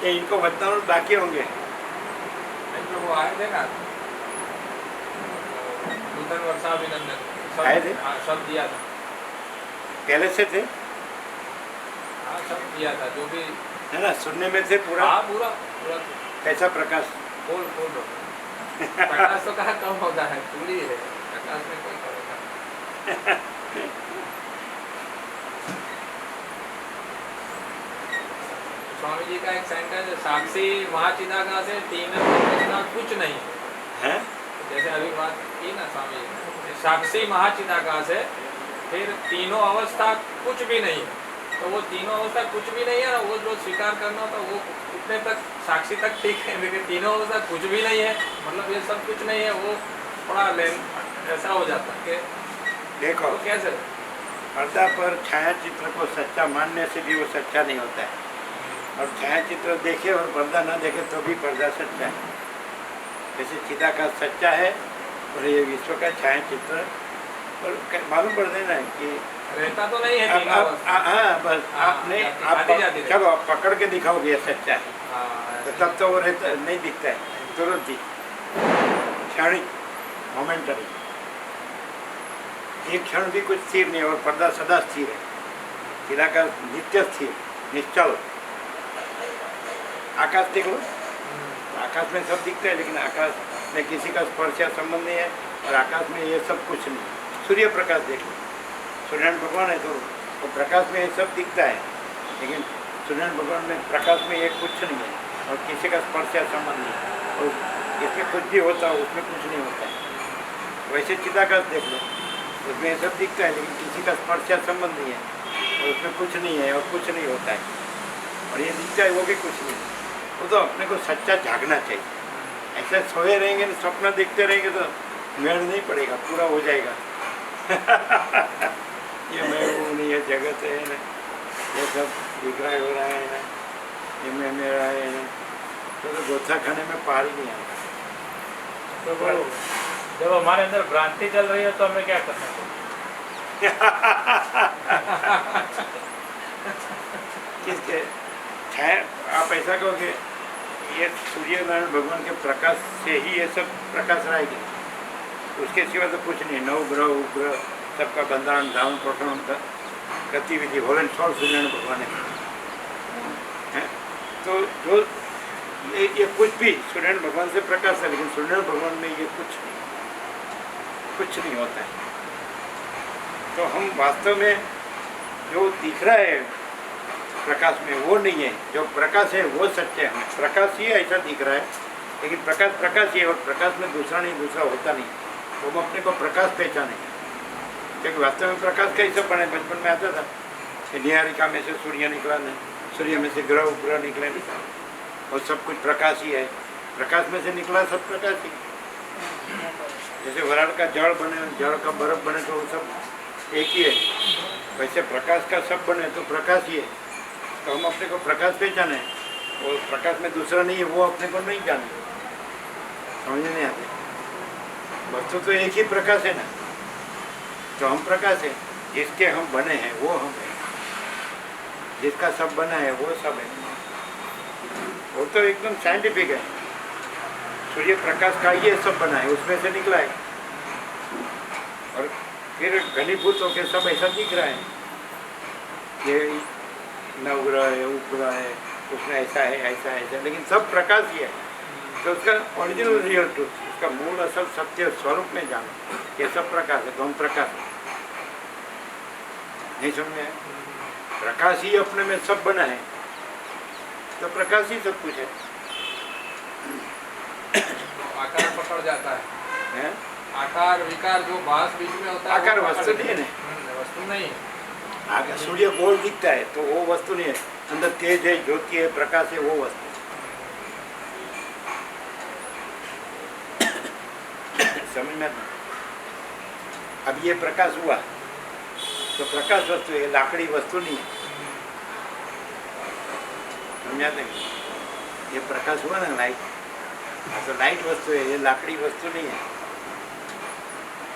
ये इनको बताओ बाकी होंगे। वो आए थे ना नूतन वर्षाभिनंदन, आए थे? हाँ, सब दिया था। पहले से थे हाँ, सब दिया था जो भी है ना, सुनने में थे पूरा। हाँ, पूरा पूरा कैसा प्रकाश? खोल दो। प्रकाश तो कहाँ कम होता है, पूरी है प्रकाश में कोई करेगा। स्वामी जी का एक सेंटेंस है, साक्षी महाचिदाकाश है, तीन अवस्था कुछ नहीं हैं? जैसे अभी बात की ना स्वामी जी ने, साक्षी महाचिदाकाश है, फिर तीनों अवस्था कुछ भी नहीं है, तो वो तीनों अवस्था कुछ भी नहीं है ना, वो जो स्वीकार करना था वो उतने तक साक्षी तक ठीक है, लेकिन तीनों अवस्था कुछ भी नहीं है, मतलब ये सब कुछ नहीं है, वो थोड़ा ऐसा हो जाता है कि देखो तो कैसे पर्दा पर छायाचित्र को सच्चा मानने से भी वो सच्चा नहीं होता है, और छायाचित्र देखे और पर्दा न देखे तो भी पर्दा सच्चा है। जैसे चिदाकाश सच्चा है और ये विश्व का छायाचित्र, और मालूम पड़ देना है कि रहता तो नहीं है अब तीनों अवस्था। हाँ बस हाँ, आपने आती जाती रहती। चलो आप पकड़ के दिखाओगे ये सच्चा है, हाँ, तो तब तो वो रहता नहीं दिखता है, तुरंत ही क्षणिक मोमेंटरी, एक क्षण भी कुछ स्थिर नहीं, और पर्दा सदा स्थिर है, चिदाकाश नित्य स्थिर निश्चल। आकाश देख लो, आकाश में सब दिखता है, लेकिन आकाश में किसी का स्पर्श या संबंध नहीं है, और आकाश में ये सब कुछ नहीं। सूर्य प्रकाश देख लो, सूर्यनारायण भगवान है तो वो प्रकाश में ये सब दिखता है, लेकिन सूर्यनारायण भगवान में प्रकाश में ये कुछ नहीं है, और किसी का स्पर्श या संबंध नहीं है, और इसमें कुछ भी होता है उसमें कुछ नहीं होता है। वैसे चिदाकाश देख लो, उसमें ये सब दिखता है, लेकिन किसी का स्पर्श या संबंध नहीं है, और उसमें कुछ नहीं है और कुछ नहीं होता है, और ये दिखता है वो भी कुछ नहीं। वो तो अपने को सच्चा जागना चाहिए। ऐसे सोए रहेंगे ना, सपना देखते रहेंगे तो मेल नहीं पड़ेगा, पूरा हो जाएगा। ये मैं हूँ नहीं, ये जगत है ना, ये सब विग्रह हो रहा है ना, ये मैं मेरा है ना, तो गोथा खाने में पार ही नहीं आता। तो वो जब हमारे अंदर भ्रांति चल रही है तो हमें क्या करना चाहिए? किसके छाया? आप ऐसा कहो कि ये सूर्य नारायण भगवान के प्रकाश से ही ये सब प्रकाश रहेगी, उसके सिवा तो कुछ नहीं। नवग्रह उपग्रह सबका बंधारण धारण प्रकरण गतिविधि होल एंड सोल सूर्यनारायण भगवान है। तो जो ये कुछ भी सूर्यनारायण भगवान से प्रकाश है, लेकिन सूर्यनारायण भगवान में ये कुछ नहीं होता है। तो हम वास्तव में जो दिख रहा है प्रकाश में वो नहीं है, जो प्रकाश है वो सत्य है। प्रकाश ही ऐसा दिख रहा है, लेकिन प्रकाश ही है, और प्रकाश में दूसरा नहीं, दूसरा होता नहीं। तो हम अपने को प्रकाश पहचाने, क्योंकि वास्तव में प्रकाश कैसे बने? बचपन में आता था कि निहारिका में से सूर्य निकला नहीं, सूर्य में से ग्रह उपग्रह निकले नहीं, और सब कुछ प्रकाश ही है। प्रकाश में से निकला सब प्रकाश ही। जैसे वराड़ का जड़ बने, जड़ का बर्फ बने तो वो सब एक ही है, वैसे प्रकाश का सब बने तो प्रकाश ही है। तो हम अपने को प्रकाश पहचाने, और प्रकाश में दूसरा नहीं है, वो अपने को नहीं जाने, समझ नहीं आते। वस्तु तो एक ही प्रकाश है ना, तो हम प्रकाश है। जिसके हम बने हैं वो हम हैं, जिसका सब बना है वो सब है। वो तो एकदम साइंटिफिक है। सूर्य प्रकाश का ही सब बना है, उसमें से निकला है, और फिर घनीभूत होकर सब ऐसा दिख रहा है। ये नवग्रह है, उपग्रह है, उसमें ऐसा है, ऐसा है, ऐसा, लेकिन सब प्रकाश ही है। तो उसका ओरिजिनल रियल ट्रूथ, उसका मूल असल सत्य स्वरूप में जानो। ये सब प्रकाश है, दोनों प्रकाश है। नहीं समझ में आया? प्रकाश ही अपने में सब बना है, तो प्रकाश ही सब कुछ है। आकार पकड़ जाता है, हैं? आकार विकार जो भास बीच में होता है आकार वो वस्तु पकड़ नहीं है ना। वस्तु नहीं है। आगे सूर्य गोल दिखता है तो वो वस्तु नहीं है, अंदर तेज है, ज्योति है, प्रकाश है, वो वस्तु। समझ में आता? अब ये प्रकाश हुआ तो प्रकाश वस्तु है, लाकड़ी वस्तु नहीं है। समझाते हैं? ये प्रकाश हुआ ना लाइट, तो लाइट वस्तु है, ये लाकड़ी वस्तु नहीं है।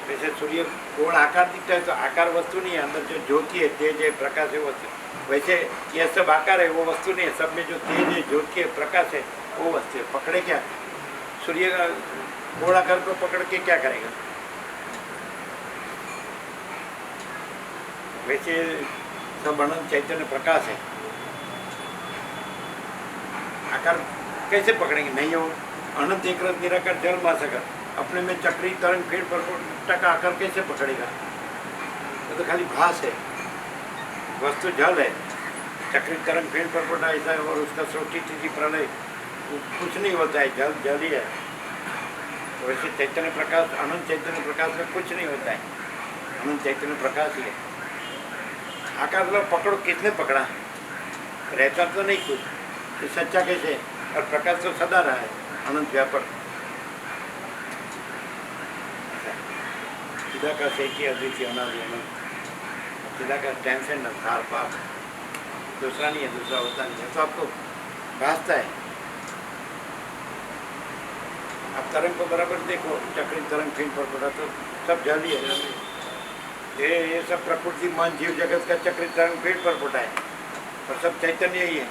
वैसे सूर्य गोल आकार दिखता है तो आकार वस्तु नहीं है, अंदर जो ज्योति है, तेज है, प्रकाश है, वस्तु। वैसे ये सब आकार है, वो वस्तु नहीं है। सब में जो तेज है, ज्योति है, प्रकाश है, वो वस्तु है। पकड़े क्या? सूर्य का गोल आकार को पकड़ के क्या करेगा? वैसे सब अनंत चैतन्य प्रकाश है। आकार कैसे पकड़ेंगे? नहीं हो। अनंत एक रस निराकार जल महासागर अपने में चक्री तरंग फेर परपोटा का आकार कैसे पकड़ेगा? तो खाली भास है, वस्तु जल है। चक्री तरंग फेर परपोटा ऐसा है, और उसका सोटी तिथि प्रलय कुछ नहीं होता है, जल जल ही है। तो वैसे चैतन्य प्रकाश, अनंत चैतन्य प्रकाश में कुछ नहीं होता है, अनंत चैतन्य प्रकाश ही है। आकार लो पकड़ो, किसने पकड़ा? रहता तो नहीं कुछ, तो सच्चा कैसे? और प्रकाश तो सदा रहा है, अनंत व्यापक। चिदाकाश एक ही अद्वितीय अनादि अनंत। चिदाकाश ट्रांसेंड धार पाप, दूसरा नहीं है, दूसरा होता नहीं है। तो आपको भासता है। आप तरंग को बराबर देखो, चक्री तरंग फिर पर पड़ा तो सब जल ही है। ये सब प्रकृति मन जीव जगत का चक्री तरंग फिर पर पड़ा है, और सब चैतन्य ही है।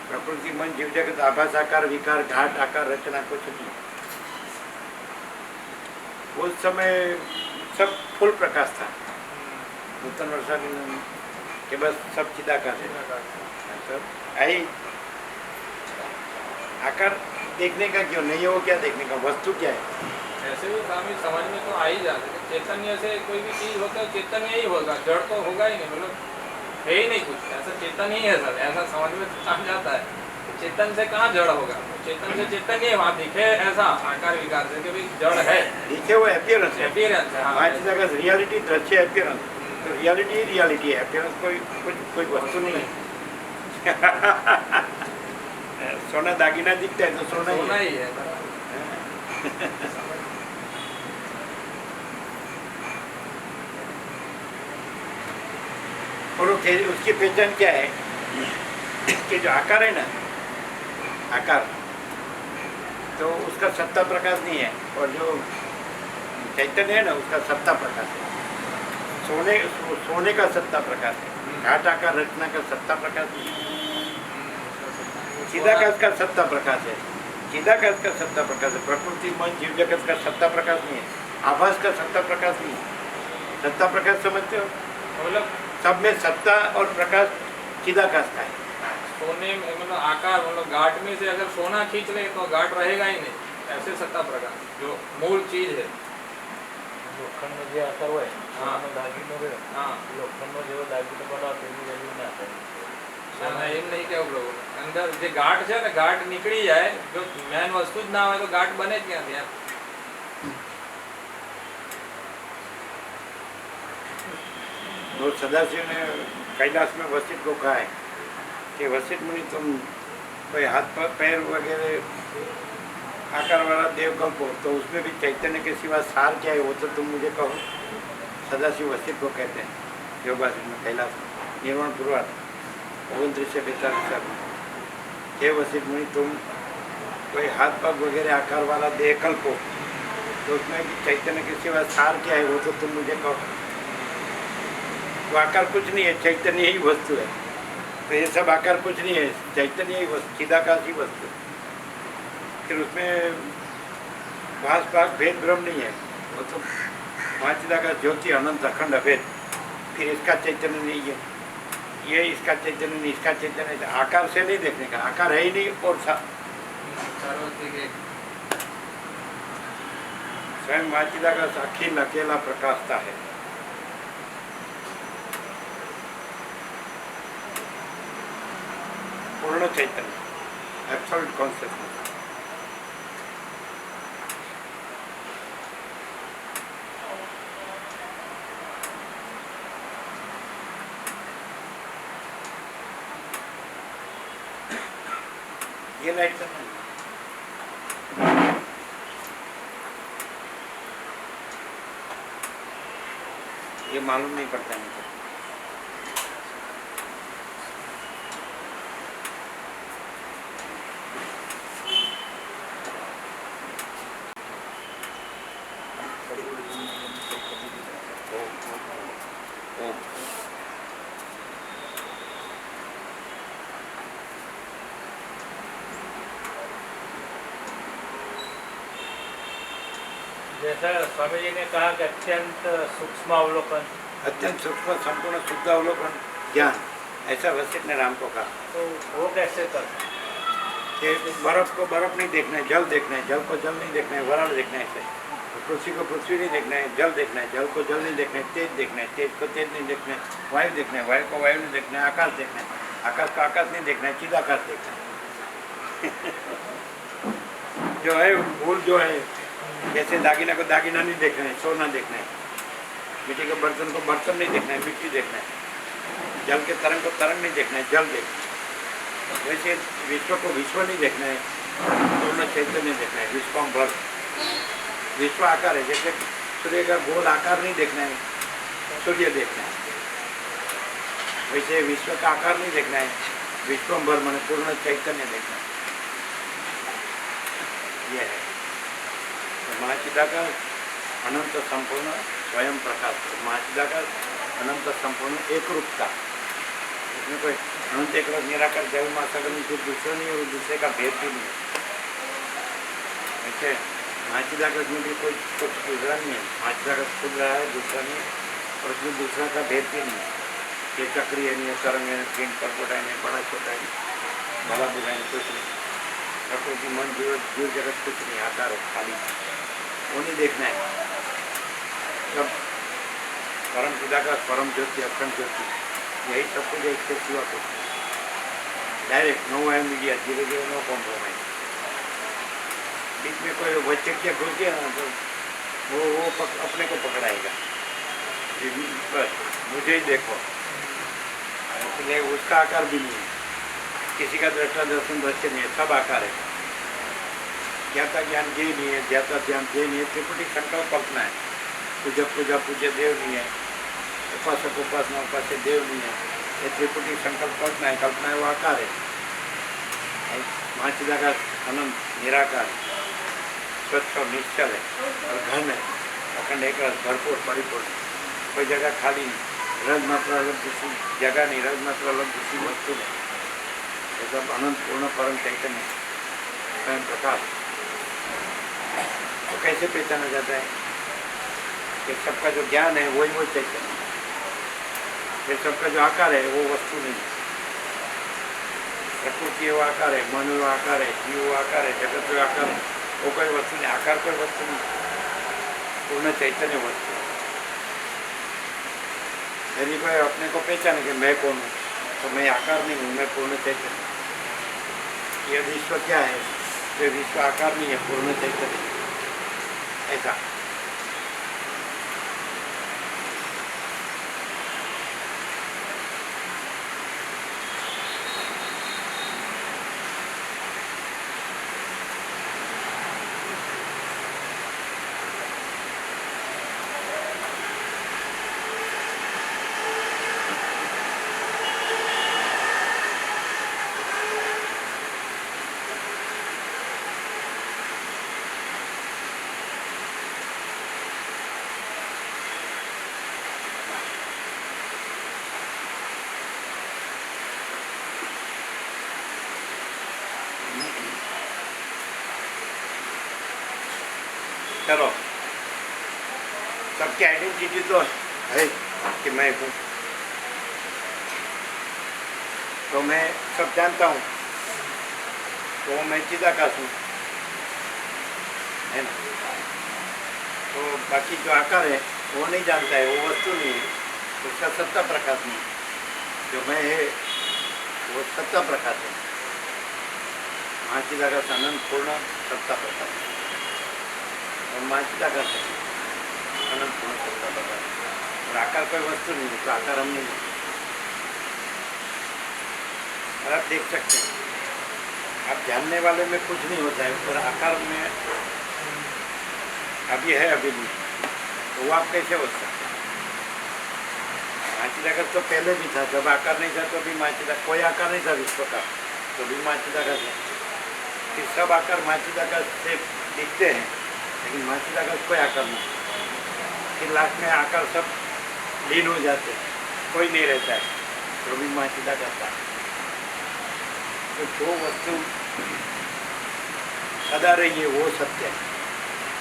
प्रकृति मन जीव जगत आभास आकार विकार घाट आकार रचना कुछ नहीं। उस समय सब फुल प्रकाश था, नूतन वर्षा के बस सब चिदाकाश है। सब आई आकार देखने का क्यों नहीं है? वो क्या देखने का? वस्तु क्या है? ऐसे भी स्वामी समझ में तो आ ही जाते हैं। चैतन्य से कोई भी चीज होता है, चैतन्य ही होगा, जड़ तो होगा ही नहीं, मतलब है ही नहीं कुछ। ऐसा चेतन ही है सर, ऐसा समझ में तो आ जाता है। चेतन से कहाँ जड़ होगा? चेतन से चेतन ही वहाँ दिखे ऐसा आकार विकार से कि भाई जड़ है, दिखे वो अपीयरेंस है। अपीयरेंस है। हाँ, वहाँ चिदाकाश रियलिटी दृश्य अपीयरेंस, तो रियलिटी ही रियलिटी है, अपीयरेंस कोई वस्तु नहीं है। सोना दागिना दिखता है तो सोना सोना ही ही है। और उसकी पहचान क्या है? कि जो आकार है ना, आकार तो उसका सत्ता प्रकाश नहीं है, और जो चैतन्य है ना उसका सत्ता प्रकाश है। सोने का सत्ता प्रकाश है, घाट आकार रचना का सत्ता प्रकाश नहीं है। चिदाकाश का सत्ता प्रकाश है, चिदाकाश का सत्ता प्रकाश है। प्रकृति मन जीव जगत का सत्ता प्रकाश नहीं है, आभास का सत्ता प्रकाश नहीं है। सत्ता प्रकाश समझते हो? मतलब सब में सत्ता और प्रकाश चिदाकाश का है। सोने में मतलब आकार, मतलब घाट में से अगर सोना खींच ले तो घाट रहेगा ही नहीं, ऐसे सत्ता प्रकाश जो मूल चीज है। લોખંડનો જે આકાર હોય હા. એનો દાગીનો રહ્યો हाँ, લોખંડનો જેવો દાગીનો બનાવો તેની વેલ્યુ ના થાય. ના એમ નહીં કેવું લોકો અંદર જે ગાંઠ છે ને, ગાંઠ નીકળી જાય, જો મેન વસ્તુ જ ના હોય તો ગાંઠ બને જ ક્યાંથી એમ. तो सदाशिव ने कैलाश में वशिष्ठ को कहा है कि वशिष्ठ मुनि तुम कोई हाथ पैर वगैरह आकार वाला देवकल्प हो, तो उसमें भी चैतन्य के सिवा सार क्या है वो तो तुम मुझे कहो। सदाशिव वशिष्ठ को कहते हैं योगासन में, कैलाश में, निर्वाण पूर्वार्ध 2942 में। हे वशिष्ठ मुनि तुम कोई हाथ पग वगैरह आकार वाला देहकल्प हो, तो उसमें भी चैतन्य के सिवा सार क्या है वो तो तुम मुझे कहो। वो आकार कुछ नहीं है, चैतन्य ही वस्तु है। तो ये सब आकार कुछ नहीं है, चैतन्य ही वस्तु, चिदाकाश ही वस्तु। फिर उसमें भास भाग भेद भ्रम नहीं है, वो तो वहाँ चिदाकाश ज्योति अनंत अखंड अभेद। फिर इसका चैतन्य नहीं है, ये इसका चैतन्य नहीं, इसका चैतन्य, आकार से नहीं देखने का, आकार है ही नहीं और सर्वस्थिक एक स्वयं माँ चिदाकाश अखिल अकेला प्रकाशता है। पूर्ण चैतन्य, एब्सोल्यूट कॉन्शियसनेस। ये लाइट से नहीं, ये मालूम नहीं पड़ता है मुझे। ओम। जैसा स्वामी जी ने कहा कि अत्यंत सूक्ष्म अवलोकन, अत्यंत सूक्ष्म संपूर्ण शुद्ध अवलोकन ज्ञान, ऐसा वशिष्ठ ने राम को कहा। तो वो कैसे कर? कि बर्फ को बर्फ नहीं देखना है, जल देखना है, जल को जल नहीं देखना है, वरण देखना है, ऐसे पृथ्वी को पृथ्वी नहीं देखना है, जल देखना है, जल को जल नहीं देखना है, तेज देखना है, तेज को तेज नहीं देखना है, वायु देखना है, वायु को वायु नहीं देखना है, आकाश देखना है, आकाश को आकाश नहीं देखना है, चिदाकाश देखना है। जो है मूल जो है, जैसे दागिना को दागिना नहीं देखना है, सोना देखना है, मिट्टी के बर्तन को बर्तन नहीं देखना है, मिट्टी देखना है, जल के तरंग को तरंग नहीं देखना है, जल देखना है। वैसे विश्व को विश्व नहीं देखना है, पूर्ण चैतन्य देखना है, विश्वम्भर। विश्व आकार है, जैसे सूर्य का गोल आकार नहीं देखना है, सूर्य देखना है। वैसे विश्व का आकार नहीं देखना है, विश्वम्भर माने पूर्ण चैतन्य देखना है। यह है महाचिदाकाश अनंत संपूर्ण स्वयं प्रकाश। महाचिदाकाश अनंत संपूर्ण एक रूपता, इसमें कोई अनंत एक रस निराकार जैव माता का कुछ दूसरा नहीं है और दूसरे का भेद भी नहीं है। ऐसे महाचिदाकाश में भी कोई कुछ दूसरा नहीं है। महाचिदाकाश खुद रहा है, दूसरा नहीं है, और उसमें दूसरा का भेद भी नहीं है। ये चक्री है, नहीं है, तरंग है, पिंड परपोटा है, नहीं बड़ा छोटा है, भला बुरा है, कुछ नहीं। प्रकृति मन जीव जीव जगत कुछ नहीं, आकार है खाली, वो नहीं देखना है। सब परम चिदाकाश, परम ज्योति, अखंड ज्योति, यही सब कुछ है, इसके सिवा कुछ डायरेक्ट नो है मीडिया, धीरे धीरे नो कॉम्प्रोमाइज। बीच में कोई वैचक्य घुस गया ना तो वो अपने को पकड़ाएगा, बस मुझे ही देखो, इसलिए उसका आकार भी नहीं है, किसी का दृष्टा दर्शन दृश्य नहीं है, सब आकार है। ज्ञाता ज्ञान ये नहीं है, ज्ञाता ध्यान ये नहीं है, त्रिपुटी संकल्प कल्पना है। पूजा पूजा पूज्य देव नहीं है, उपासक उपासना उपास्य देव नहीं है, ये त्रिपुटी संकल्प कल्पना है। कल्पना है वो आकार है। महाचिदाकाश अनंत निराकार, स्वच्छ और निश्चल है और घन है, अखंड एक रस, भरपूर परिपूर्ण, कोई जगह खाली नहीं, रज मात्रा अलग दूसरी जगह नहीं, रज मात्रा अलग दूसरी वस्तु नहीं, ये सब अनंत पूर्ण परम चैतन्य स्वयं प्रकाश। तो कैसे पहचाना जाता है कि सबका जो ज्ञान है वही वो चैतन्य, ये सबका जो आकार है वो वस्तु नहीं। प्रकृति वो आकार है, मन वो आकार है, जीव वो आकार है, जगत वो आकार है, वो कोई वस्तु नहीं, आकार कोई वस्तु नहीं, पूर्ण चैतन्य वस्तु। यदि कोई अपने को पहचाने कि मैं कौन हूँ, तो मैं आकार नहीं हूँ, मैं पूर्ण चैतन्य। ये विश्व क्या है? तो विश्व आकार नहीं है, पूर्ण चैतन्य ऐसा। चलो, सबकी आइडेंटिटी तो है कि मैं हूँ, तो मैं सब जानता हूँ, तो मैं चिदाकाश हूँ। है ना। तो बाकी जो आकार है वो नहीं जानता है, वो वस्तु नहीं है, उसका सत्ता प्रकाश नहीं है। जो मैं है वो सत्ता प्रकाश है, महाचिदाकाश अनंत पूर्ण सत्ता प्रकाश है। और महाचिदाकाश है अनंत पूर्ण सत्ता प्रकाश है। और आकार कोई वस्तु नहीं है, तो आकार हम नहीं है। और आप देख सकते हैं, आप जानने वाले में कुछ नहीं होता है, पर आकार में अभी है अभी नहीं, तो वो आप कैसे हो सकते हैं। महाचिदाकाश तो पहले भी था, जब आकार नहीं था तो भी महाचिदाकाश, कोई आकार नहीं था विश्व का, तो भी महाचिदाकाश है। फिर सब आकार महाचिदाकाश से दिखते हैं, लेकिन महाचिदाकाश कोई आकार नहीं। फिर लास्ट में आकार सब लीन हो जाते हैं, कोई नहीं रहता है, तो भी महाचिदाकाश था। तो जो वस्तु सदा रही है वो सत्य है,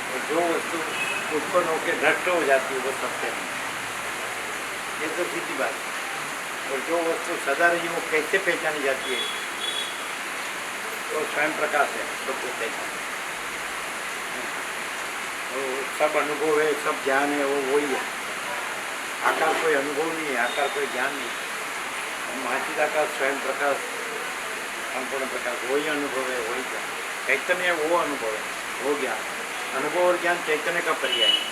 और जो वस्तु उत्पन्न होकर नष्ट हो जाती है वो सत्य नहीं। ये तो सीधी बात है। और जो वस्तु सदा रही है वो कैसे पहचानी जाती है, वो स्वयं प्रकाश है, सबको पहचान। वो सब अनुभव है, सब ज्ञान है, वो वही है। आकार कोई अनुभव नहीं है, आकार कोई ज्ञान नहीं है। महाचिदाकाश स्वयं प्रकाश संपूर्ण प्रकाश, वही अनुभव है, वही ज्ञान। चैतन्य वो अनुभव है, वो ज्ञान। अनुभव और ज्ञान चैतन्य का पर्याय है।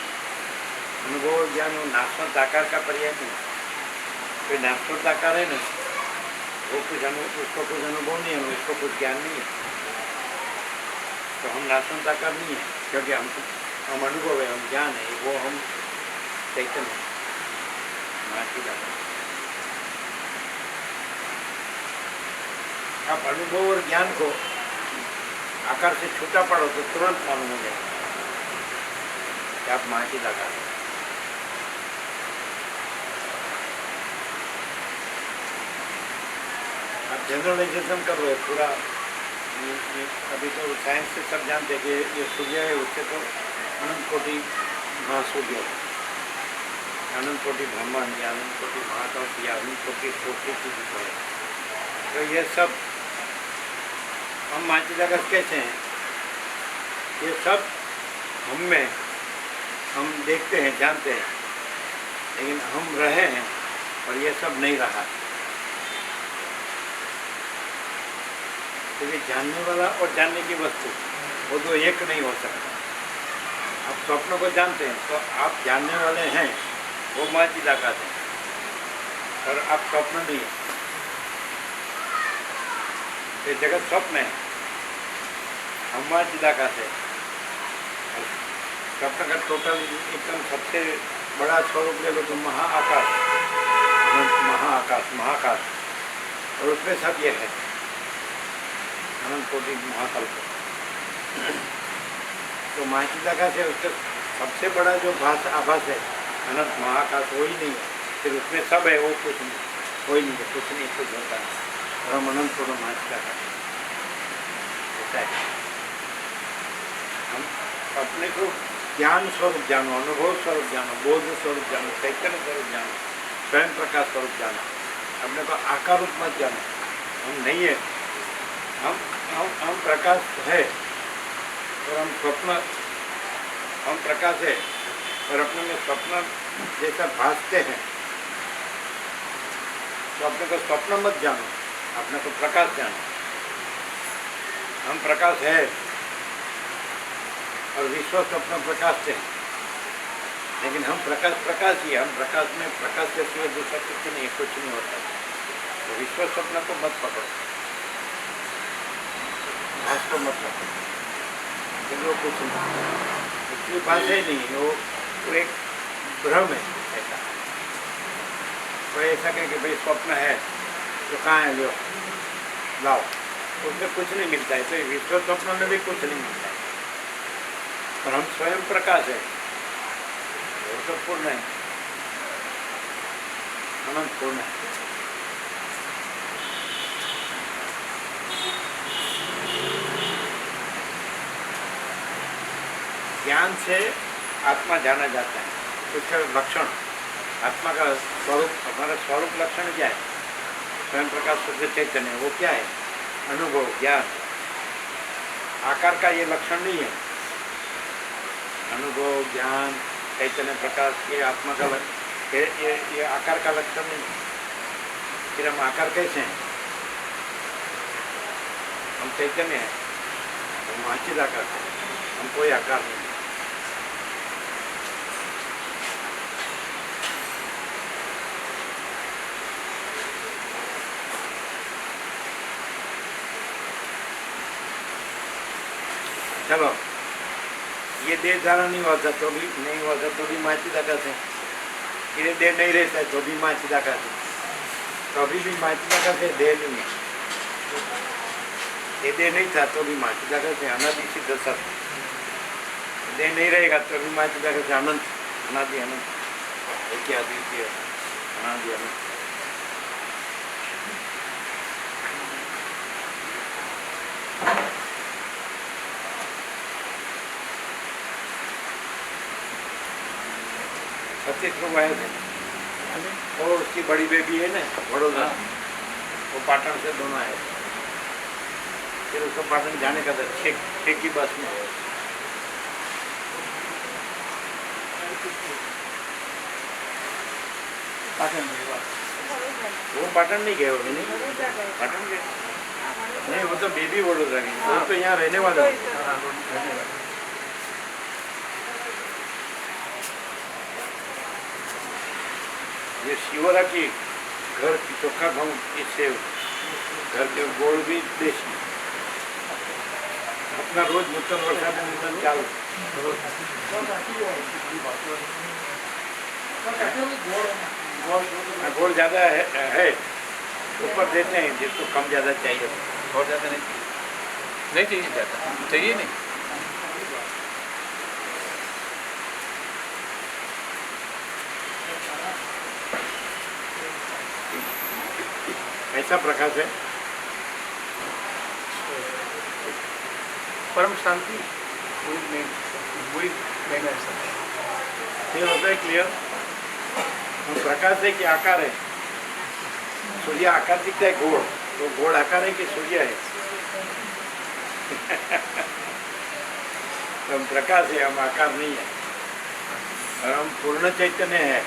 अनुभव और ज्ञान वो नाशवंत आकार का पर्याय नहीं। कोई नाशवंत आकार है ना, वो कुछ उसको कुछ अनुभव नहीं है, उसको कुछ ज्ञान नहीं है। तो हम नाशवंत आकार नहीं है, क्योंकि हम अनुभव है, हम ज्ञान है, वो हम चैतन्य है। महाचिदाकाश आप अनुभव और ज्ञान को आकार से छूटा पड़ो तो तुरंत मालूम हो जाए कि आप महाचिदाकाश हैं। आप जनरलाइजेशन कर रहे हो पूरा। अभी तो साइंस से सब जानते हैं कि ये सूर्य है, उससे तो अनंत कोटि महासूर्य, अनंत कोटि ब्रह्मांड या अनंत कोटि महाकाश या अनंत कोटि चीज है। तो ये सब हम महाचिदाकाश कैसे हैं, ये सब हम में हम देखते हैं, जानते हैं, लेकिन हम रहे हैं और ये सब नहीं रहा। क्योंकि जानने वाला और जानने की वस्तु वो दो एक नहीं हो सकता। आप स्वप्न को जानते हैं तो आप जानने वाले हैं, वो महाचिदाकाश है, और आप स्वप्न नहीं है। ये जगत स्वप्न है, हम महाचिदाकाश है। स्वप्न का टोटल एकदम सबसे बड़ा स्वरूप ले लो तो महाआकाश, महाआकाश, महाकाश, और उसमें सब ये है अनंत कोटि महाकल्प। तो महाचिदाकाश है, उसका सबसे बड़ा जो आभास है अनंत महाकाश, वही नहीं है। फिर उसमें सब है, वो कुछ नहीं, कोई नहीं है, कुछ नहीं, कुछ होता है। और हम अनंत पूर्ण महाचिदाकाश होता है। हम अपने को ज्ञान स्वरूप जानो, अनुभव स्वरूप जानो, बोध स्वरूप जानो, चैतन्य स्वरूप जानो, स्वयं प्रकाश स्वरूप जानो। अपने को आकार रूप मत जानो, हम नहीं है, हम प्रकाश है, और हम स्वप्न, हम प्रकाश है और अपने में स्वप्न जैसा भासते हैं। तो अपने को स्वप्न मत जानो, अपने को प्रकाश जानो। हम प्रकाश है और विश्व स्वप्न प्रकाश से, लेकिन हम प्रकाश ही है। हम प्रकाश में, प्रकाश के सिवाय दूसरा कुछ नहीं है, कुछ नहीं होता। तो विश्व स्वप्न को मत पकड़ो, भाष को मत पकड़ो, क्योंकि वो कुछ नहीं, इसलिए भाषा ही नहीं है, वो एक भ्रम है। ऐसा कोई ऐसा कहे कि भाई स्वप्न है तो कहाँ है, लो लाओ, उसमें कुछ नहीं मिलता है। तो विश्व स्वप्न में भी कुछ नहीं मिलता है, और हम स्वयं प्रकाश है, वो तो पूर्ण है, अनंत पूर्ण है। ज्ञान से आत्मा जाना जाता है, उसका लक्षण, आत्मा का स्वरूप, हमारा स्वरूप लक्षण क्या है? स्वयं प्रकाश शुद्ध चैतन्य, वो क्या है? अनुभव, ज्ञान। आकार का ये लक्षण नहीं है, अनुभव, ज्ञान, चैतन्य प्रकाश ये आत्मा का ये आकार का लक्षण नहीं। फिर हम आकार कैसे हैं? हम चैतन्य हैं, हम महाचिद आकार हैं, हम कोई आकार नहीं। चलो, ये देह धारण नहीं होता तो भी नहीं होता तो भी महाचिद आकार है। ये देह नहीं रहता है तो भी महाचिद आकार है, तो अभी भी महाचिद आकार से देह नहीं है। ये देह नहीं था तो भी महाचिद आकार से अनादि सिद्ध सत्य। देह नहीं रहेगा तो भी महाचिद आकार से अनंत, अनादि अनंत, एक अद्वितीय अनादि अनंत। सत्य प्रभु आए थे और उसकी बड़ी बेबी है ना वडोदरा, वो पाटन से दोनों आए थे। फिर उसको पाटन जाने का था छः की बस में। वो पाटन नहीं गए होंगे, नहीं पाटन गए नहीं, वो तो बेबी वडोदरा गई, वो तो यहाँ रहने वाले हैं। ये शिवरा की घर की चोखा गाँव की सेव, घर के गोड़ भी देशी, अपना रोज नूतन वर्षाभिनंदन चालू। गोड़ ज़्यादा है ऊपर देते हैं जिसको कम ज़्यादा चाहिए, और ज़्यादा नहीं चाहिए, ज़्यादा चाहिए नहीं। ऐसा प्रकाश है परम शांति वही नहीं ऐसा क्लियर होता है। क्लियर प्रकाश है कि आकार है? सूर्य आकार दिखता है, गोड़ तो गोड़ आकार है कि सूर्य है? तो हम प्रकाश है, हम आकार नहीं है। और हम पूर्ण चैतन्य है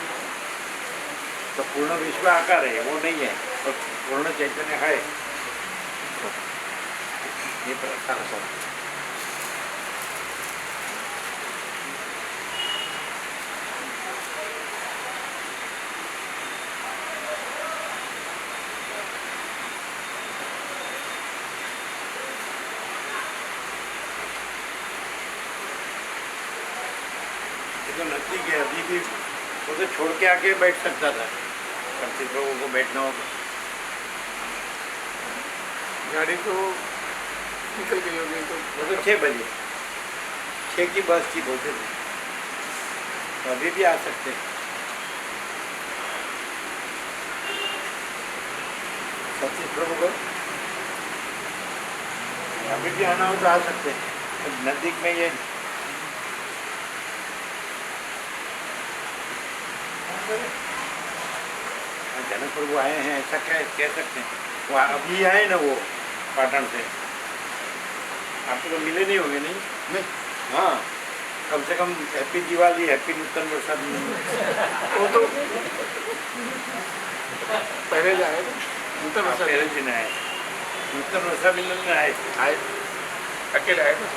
तो पूर्ण विश्व आकार है, वो नहीं है, तो पूर्ण चैतन्य है। ये प्रकाश है। तो नजदीक है, अभी भी वो तो छोड़ के आके बैठ सकता था, कम लोगों को बैठना होगा। गाड़ी तो निकल गई होगी तो वो तो 6 बजे 6 की बस थी बोलते थे, तो अभी भी आ सकते हैं। सतीश प्रभु को अभी भी आना हो तो आ सकते हैं, तो नजदीक में ये जनक प्रभु आए हैं ऐसा कह सकते हैं। वो अभी आए ना वो पाटन से, आपको तो मिले नहीं होंगे? नहीं हाँ, कम से कम हैप्पी दिवाली, हैप्पी नूतन वर्ष वो तो पहले जाए नूतन वर्ष पहले दिन आए, नूतन वर्षा मिलन में आए अकेले आए ना।